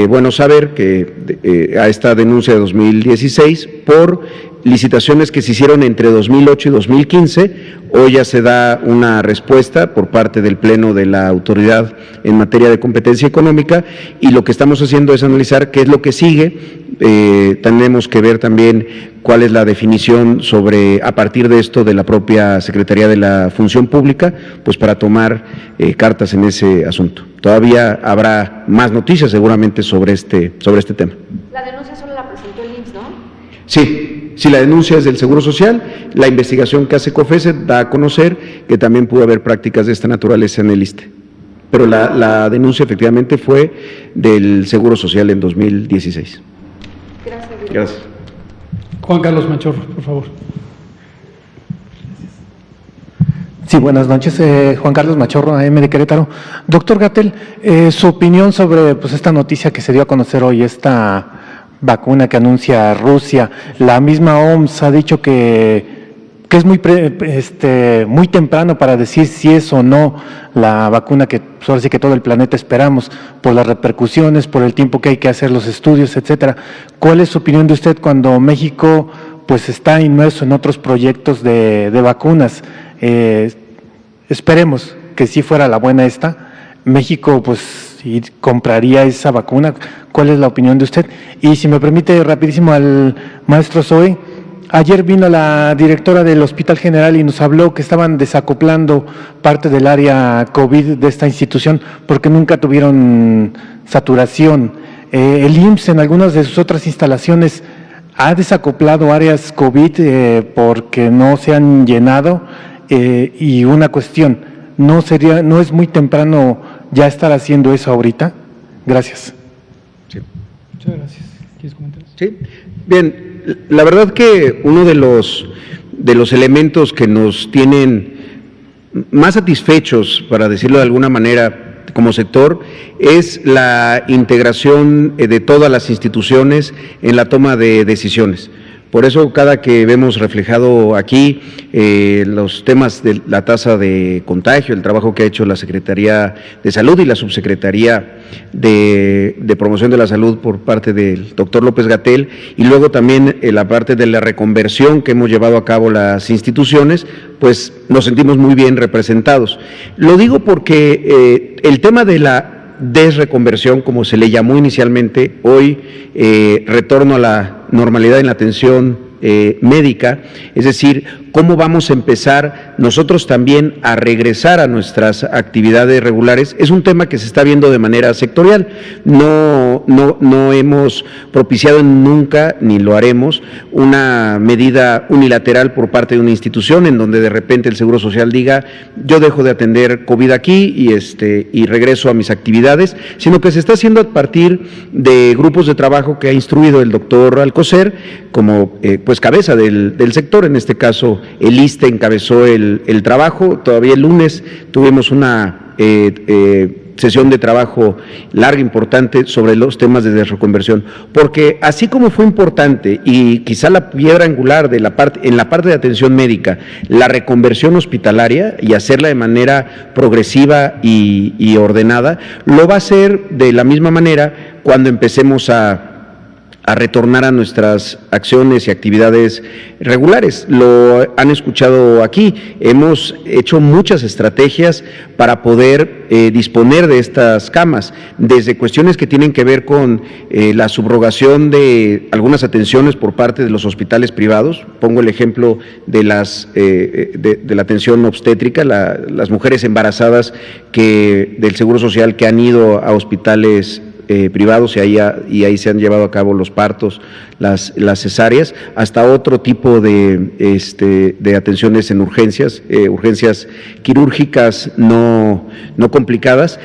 bueno saber que a esta denuncia de 2016 por licitaciones que se hicieron entre 2008 y 2015, hoy ya se da una respuesta por parte del Pleno de la Autoridad en materia de competencia económica, y lo que estamos haciendo es analizar qué es lo que sigue. Tenemos que ver también cuál es la definición a partir de esto de la propia Secretaría de la Función Pública, pues para tomar cartas en ese asunto. Todavía habrá más noticias seguramente sobre este tema. La denuncia solo la presentó el IMSS, ¿no? Sí, la denuncia es del Seguro Social. La investigación que hace COFESE da a conocer que también pudo haber prácticas de esta naturaleza en el ISSSTE. Pero la denuncia efectivamente fue del Seguro Social en 2016. Gracias. Juan Carlos Machorro, por favor. Sí, buenas noches. Juan Carlos Machorro, AM de Querétaro. Doctor Gatell, su opinión sobre esta noticia que se dio a conocer hoy, esta vacuna que anuncia Rusia. La misma OMS ha dicho que es muy temprano para decir si es o no la vacuna que ahora sí que todo el planeta esperamos, por las repercusiones, por el tiempo que hay que hacer los estudios, etcétera. ¿Cuál es su opinión de usted cuando México pues está inmerso en otros proyectos de vacunas? Esperemos que si fuera la buena México pues compraría esa vacuna. ¿Cuál es la opinión de usted? Y si me permite rapidísimo al maestro Zoe, ayer vino la directora del Hospital General y nos habló que estaban desacoplando parte del área COVID de esta institución porque nunca tuvieron saturación. El IMSS en algunas de sus otras instalaciones ha desacoplado áreas COVID porque no se han llenado. Y una cuestión, ¿no es muy temprano ya estar haciendo eso ahorita? Gracias. Sí. Muchas gracias. ¿Quieres comentar? Sí. Bien, la verdad que uno de los elementos que nos tienen más satisfechos, para decirlo de alguna manera, como sector, es la integración de todas las instituciones en la toma de decisiones. Por eso, cada que vemos reflejado aquí los temas de la tasa de contagio, el trabajo que ha hecho la Secretaría de Salud y la Subsecretaría de Promoción de la Salud por parte del doctor López Gatell, y luego también la parte de la reconversión que hemos llevado a cabo las instituciones, pues nos sentimos muy bien representados. Lo digo porque el tema de la desreconversión, como se le llamó inicialmente, hoy retorno a la normalidad en la atención médica, es decir, cómo vamos a empezar nosotros también a regresar a nuestras actividades regulares, es un tema que se está viendo de manera sectorial. No hemos propiciado nunca, ni lo haremos, una medida unilateral por parte de una institución en donde de repente el Seguro Social diga, yo dejo de atender COVID aquí y regreso a mis actividades, sino que se está haciendo a partir de grupos de trabajo que ha instruido el doctor Alcocer como pues cabeza del sector. En este caso el ISSSTE encabezó el trabajo. Todavía el lunes tuvimos una sesión de trabajo larga, importante, sobre los temas de desreconversión, porque así como fue importante y quizá la piedra angular en la parte de atención médica, la reconversión hospitalaria y hacerla de manera progresiva y ordenada, lo va a hacer de la misma manera cuando empecemos a retornar a nuestras acciones y actividades regulares. Lo han escuchado aquí, hemos hecho muchas estrategias para poder disponer de estas camas, desde cuestiones que tienen que ver con la subrogación de algunas atenciones por parte de los hospitales privados. Pongo el ejemplo de de la atención obstétrica, las mujeres embarazadas del Seguro Social que han ido a hospitales privados y ahí se han llevado a cabo los partos, las cesáreas, hasta otro tipo de atenciones en urgencias quirúrgicas no complicadas,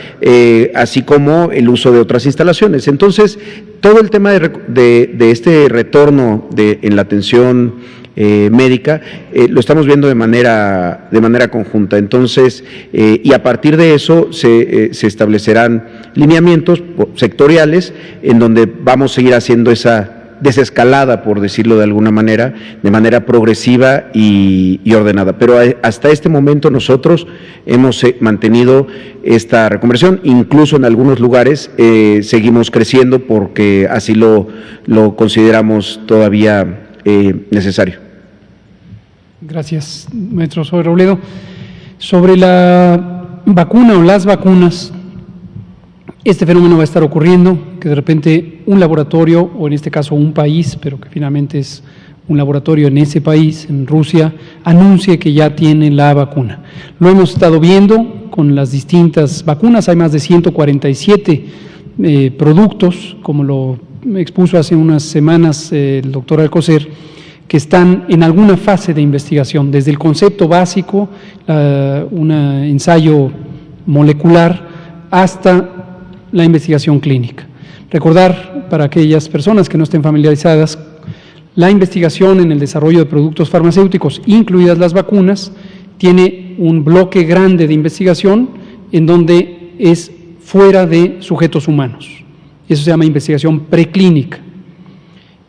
así como el uso de otras instalaciones. Entonces, todo el tema de este retorno en la atención médica, lo estamos viendo de manera conjunta. Entonces, y a partir de eso se establecerán lineamientos sectoriales en donde vamos a seguir haciendo esa desescalada, por decirlo de alguna manera, de manera progresiva y ordenada. Pero hasta este momento nosotros hemos mantenido esta reconversión, incluso en algunos lugares seguimos creciendo porque así lo consideramos todavía necesario. Gracias, maestro Zoe Robledo. Sobre la vacuna o las vacunas, este fenómeno va a estar ocurriendo, que de repente un laboratorio, o en este caso un país, pero que finalmente es un laboratorio en ese país, en Rusia, anuncie que ya tiene la vacuna. Lo hemos estado viendo con las distintas vacunas, hay más de 147 productos, como lo expuso hace unas semanas el doctor Alcocer, que están en alguna fase de investigación, desde el concepto básico, un ensayo molecular, hasta la investigación clínica. Recordar, para aquellas personas que no estén familiarizadas, la investigación en el desarrollo de productos farmacéuticos, incluidas las vacunas, tiene un bloque grande de investigación en donde es fuera de sujetos humanos. Eso se llama investigación preclínica.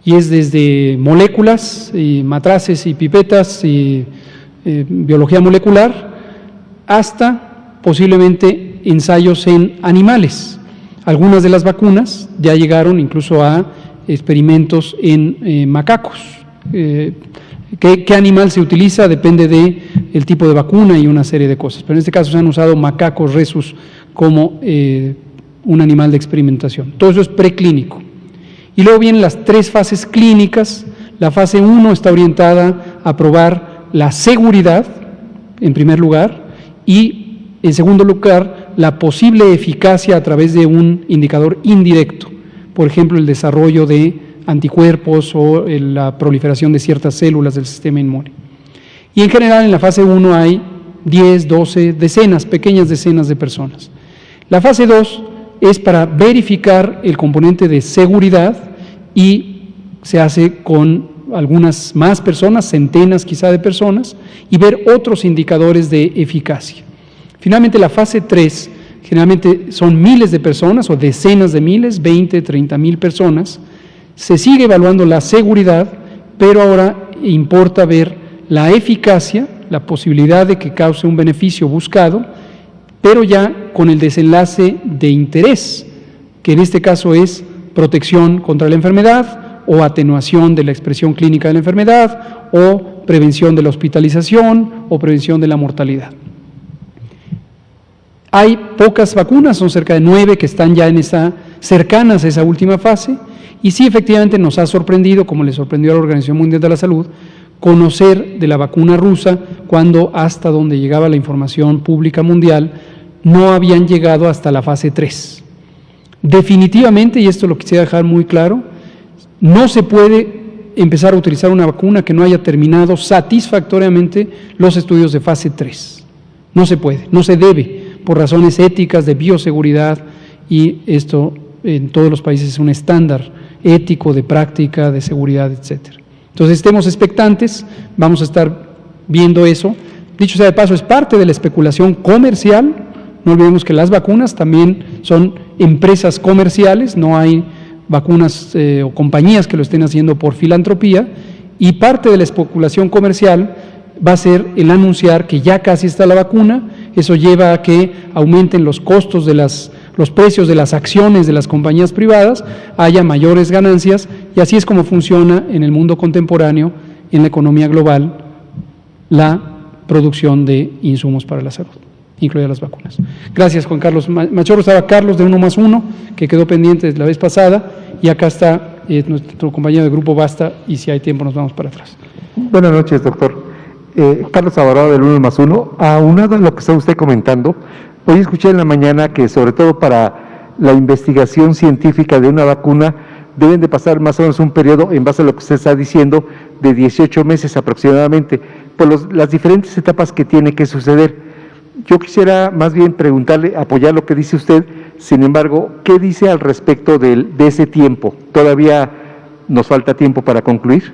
Y es desde moléculas, y matraces y pipetas y biología molecular, hasta posiblemente ensayos en animales. Algunas de las vacunas ya llegaron incluso a experimentos en macacos. ¿Qué animal se utiliza? Depende del tipo de vacuna y una serie de cosas. Pero en este caso se han usado macacos rhesus como un animal de experimentación. Todo eso es preclínico. Y luego vienen las tres fases clínicas. La fase 1 está orientada a probar la seguridad, en primer lugar, y en segundo lugar, la posible eficacia a través de un indicador indirecto. Por ejemplo, el desarrollo de anticuerpos o la proliferación de ciertas células del sistema inmune. Y en general, en la fase 1 hay 10, 12, pequeñas decenas de personas. La fase 2 es para verificar el componente de seguridad y se hace con algunas más personas, centenas quizá de personas, y ver otros indicadores de eficacia. Finalmente, la fase 3 generalmente son miles de personas o decenas de miles, 20, 30 mil personas. Se sigue evaluando la seguridad, pero ahora importa ver la eficacia, la posibilidad de que cause un beneficio buscado, pero ya con el desenlace de interés, que en este caso es protección contra la enfermedad o atenuación de la expresión clínica de la enfermedad o prevención de la hospitalización o prevención de la mortalidad. Hay pocas vacunas, son cerca de 9 que están ya cercanas a esa última fase, Y sí, efectivamente nos ha sorprendido, como le sorprendió a la Organización Mundial de la Salud, conocer de la vacuna rusa cuando hasta donde llegaba la información pública mundial no habían llegado hasta la fase 3. Definitivamente, y esto lo quisiera dejar muy claro, no se puede empezar a utilizar una vacuna que no haya terminado satisfactoriamente los estudios de fase 3. No se puede, no se debe, por razones éticas, de bioseguridad, y esto en todos los países es un estándar ético de práctica, de seguridad, etcétera. Entonces estemos expectantes, vamos a estar viendo eso. Dicho sea de paso, es parte de la especulación comercial. No olvidemos que las vacunas también son empresas comerciales, no hay vacunas o compañías que lo estén haciendo por filantropía, y parte de la especulación comercial va a ser el anunciar que ya casi está la vacuna. Eso lleva a que aumenten los costos de los precios de las acciones de las compañías privadas, haya mayores ganancias, y así es como funciona en el mundo contemporáneo, en la economía global, la producción de insumos para la salud, incluidas las vacunas. Gracias, Juan Carlos Machorro. Estaba Carlos de 1+1, que quedó pendiente la vez pasada, y acá está nuestro compañero de Grupo Basta, y si hay tiempo nos vamos para atrás. Buenas noches, doctor. Carlos Alvarado del 1+1. Aunado a lo que está usted comentando, hoy escuché en la mañana que sobre todo para la investigación científica de una vacuna deben de pasar más o menos un periodo, en base a lo que usted está diciendo, de 18 meses aproximadamente, por las diferentes etapas que tiene que suceder. Yo quisiera más bien preguntarle, apoyar lo que dice usted, sin embargo, ¿qué dice al respecto de ese tiempo? ¿Todavía nos falta tiempo para concluir?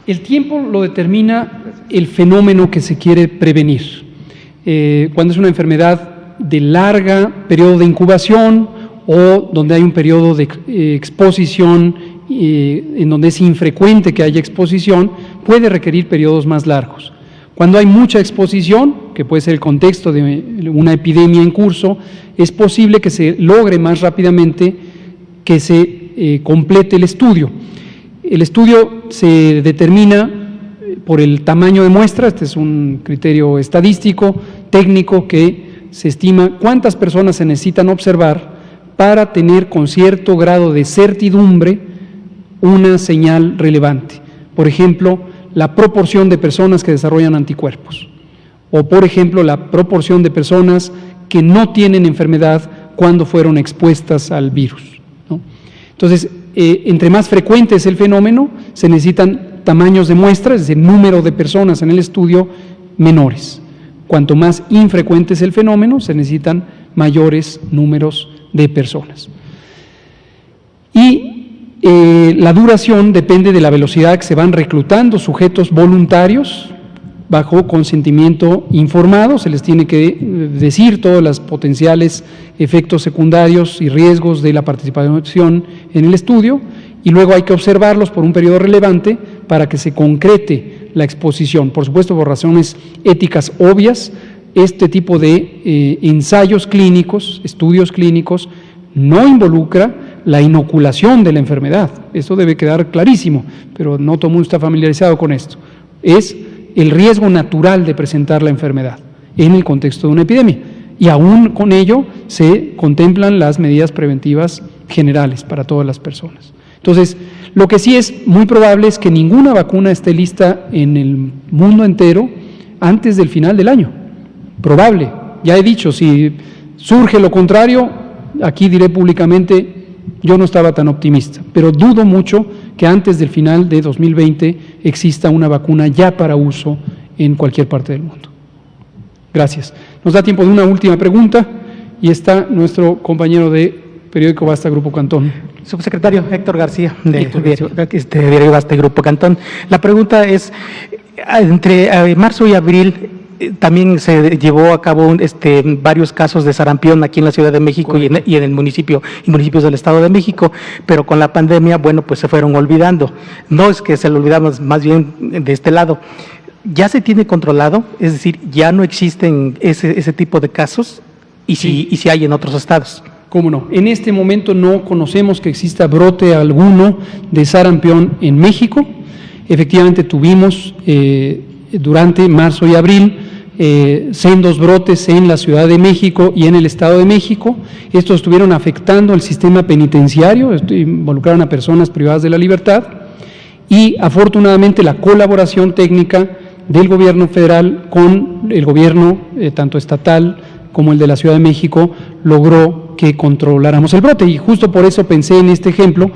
El tiempo lo determina el fenómeno que se quiere prevenir. Cuando es una enfermedad de larga periodo de incubación o donde hay un periodo de exposición en donde es infrecuente que haya exposición, puede requerir periodos más largos. Cuando hay mucha exposición, que puede ser el contexto de una epidemia en curso, es posible que se logre más rápidamente que se complete el estudio. El estudio se determina por el tamaño de muestra. Este es un criterio estadístico, técnico, que se estima cuántas personas se necesitan observar para tener con cierto grado de certidumbre una señal relevante. Por ejemplo, la proporción de personas que desarrollan anticuerpos, o por ejemplo, la proporción de personas que no tienen enfermedad cuando fueron expuestas al virus, ¿no? Entonces, entre más frecuente es el fenómeno, se necesitan tamaños de muestra, es decir, número de personas en el estudio menores. Cuanto más infrecuente es el fenómeno, se necesitan mayores números de personas. Y la duración depende de la velocidad que se van reclutando sujetos voluntarios bajo consentimiento informado. Se les tiene que decir todos los potenciales efectos secundarios y riesgos de la participación en el estudio, y luego hay que observarlos por un periodo relevante para que se concrete la exposición. Por supuesto, por razones éticas obvias, este tipo de ensayos clínicos, estudios clínicos, no involucra la inoculación de la enfermedad. Esto debe quedar clarísimo, pero no todo el mundo está familiarizado con esto. Es el riesgo natural de presentar la enfermedad en el contexto de una epidemia, y aún con ello se contemplan las medidas preventivas generales para todas las personas. Entonces, lo que sí es muy probable es que ninguna vacuna esté lista en el mundo entero antes del final del año. Probable. Ya he dicho, si surge lo contrario, aquí diré públicamente, yo no estaba tan optimista, pero dudo mucho que antes del final de 2020 exista una vacuna ya para uso en cualquier parte del mundo. Gracias. Nos da tiempo de una última pregunta, y está nuestro compañero de periódico Basta, Grupo Cantón. Subsecretario Héctor García, de Diario Basta, Grupo Cantón. La pregunta es, entre marzo y abril también se llevó a cabo varios casos de sarampión aquí en la Ciudad de México y en el municipio y municipios del Estado de México, pero con la pandemia, bueno, pues se fueron olvidando. No es que se lo olvidamos, más bien de este lado. ¿Ya se tiene controlado? Es decir, ¿ya no existen ese tipo de casos? ¿Y si hay en otros estados? ¿Cómo no? En este momento no conocemos que exista brote alguno de sarampión en México. Efectivamente tuvimos durante marzo y abril sendos brotes en la Ciudad de México y en el Estado de México. Estos estuvieron afectando el sistema penitenciario, involucraron a personas privadas de la libertad, y afortunadamente la colaboración técnica del gobierno federal con el gobierno tanto estatal como el de la Ciudad de México logró que controláramos el brote. Y justo por eso pensé en este ejemplo.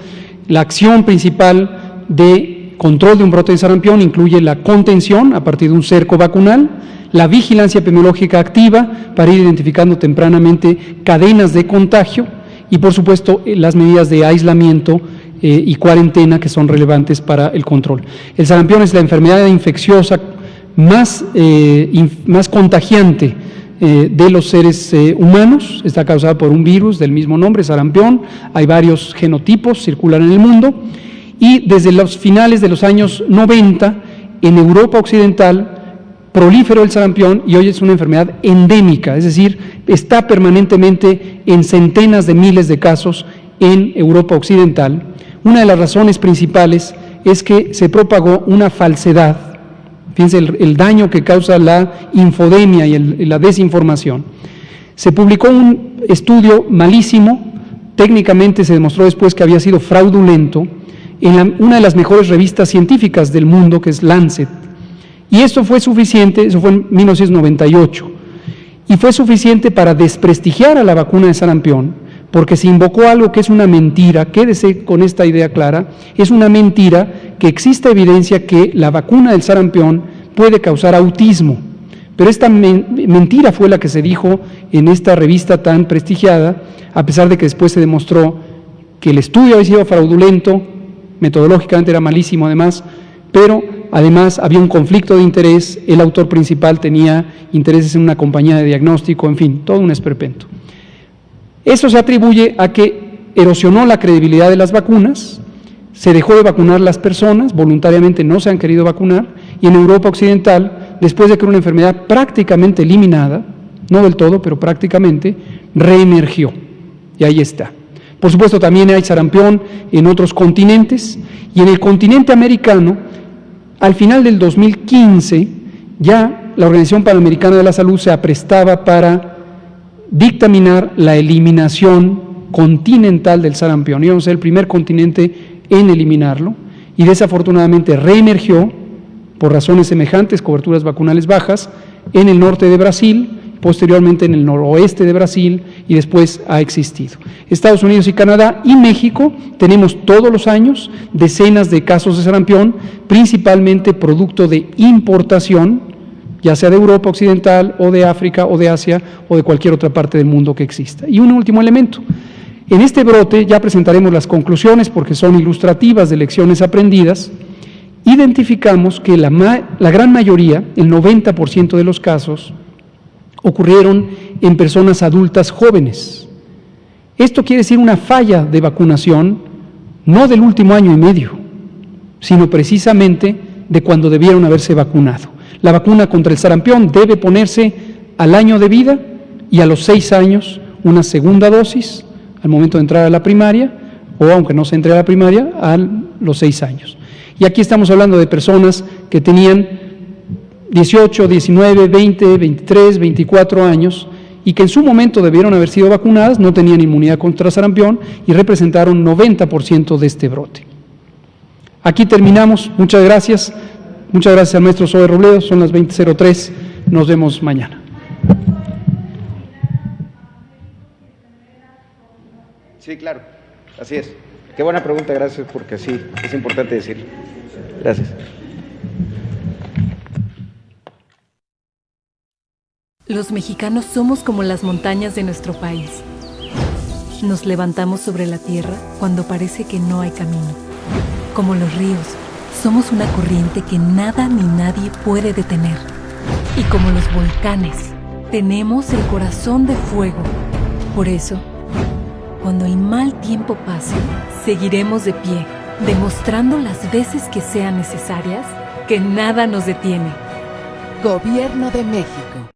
La acción principal de control de un brote de sarampión incluye la contención a partir de un cerco vacunal, la vigilancia epidemiológica activa para ir identificando tempranamente cadenas de contagio y, por supuesto, las medidas de aislamiento y cuarentena que son relevantes para el control. El sarampión es la enfermedad infecciosa más contagiante de los seres humanos. Está causada por un virus del mismo nombre, sarampión. Hay varios genotipos, circulan en el mundo, y desde los finales de los años 90 en Europa Occidental proliferó el sarampión y hoy es una enfermedad endémica, es decir, está permanentemente en centenas de miles de casos en Europa Occidental. Una de las razones principales es que se propagó una falsedad. Fíjense el daño que causa la infodemia y la desinformación. Se publicó un estudio malísimo, técnicamente se demostró después que había sido fraudulento, en una de las mejores revistas científicas del mundo, que es Lancet. Y esto fue suficiente, eso fue en 1998, y fue suficiente para desprestigiar a la vacuna de sarampión, porque se invocó algo que es una mentira. Quédese con esta idea clara, es una mentira que existe evidencia que la vacuna del sarampión puede causar autismo, pero esta mentira fue la que se dijo en esta revista tan prestigiada, a pesar de que después se demostró que el estudio había sido fraudulento, metodológicamente era malísimo además, pero además había un conflicto de interés, el autor principal tenía intereses en una compañía de diagnóstico, en fin, todo un esperpento. Eso se atribuye a que erosionó la credibilidad de las vacunas, se dejó de vacunar las personas, voluntariamente no se han querido vacunar, y en Europa Occidental, después de que era una enfermedad prácticamente eliminada, no del todo, pero prácticamente, reemergió, y ahí está. Por supuesto, también hay sarampión en otros continentes, y en el continente americano, al final del 2015, ya la Organización Panamericana de la Salud se aprestaba para dictaminar la eliminación continental del sarampión. Íbamos a ser el primer continente en eliminarlo, y desafortunadamente reemergió por razones semejantes, coberturas vacunales bajas, en el norte de Brasil, posteriormente en el noroeste de Brasil, y después ha existido. Estados Unidos y Canadá y México tenemos todos los años decenas de casos de sarampión, principalmente producto de importación, ya sea de Europa Occidental o de África o de Asia o de cualquier otra parte del mundo que exista. Y un último elemento. En este brote ya presentaremos las conclusiones porque son ilustrativas de lecciones aprendidas. Identificamos que la gran mayoría, el 90% de los casos, ocurrieron en personas adultas jóvenes. Esto quiere decir una falla de vacunación, no del último año y medio, sino precisamente de cuando debieron haberse vacunado. La vacuna contra el sarampión debe ponerse al año de vida y a los 6 años una segunda dosis al momento de entrar a la primaria, o aunque no se entre a la primaria, a los 6 años. Y aquí estamos hablando de personas que tenían 18, 19, 20, 23, 24 años y que en su momento debieron haber sido vacunadas, no tenían inmunidad contra sarampión y representaron 90% de este brote. Aquí terminamos. Muchas gracias. Muchas gracias al maestro Zoe Robledo. Son las 20:03. Nos vemos mañana. Sí, claro. Así es. Qué buena pregunta, gracias, porque sí, es importante decirlo. Gracias. Los mexicanos somos como las montañas de nuestro país. Nos levantamos sobre la tierra cuando parece que no hay camino. Como los ríos, somos una corriente que nada ni nadie puede detener. Y como los volcanes, tenemos el corazón de fuego. Por eso, cuando el mal tiempo pase, seguiremos de pie, demostrando las veces que sean necesarias que nada nos detiene. Gobierno de México.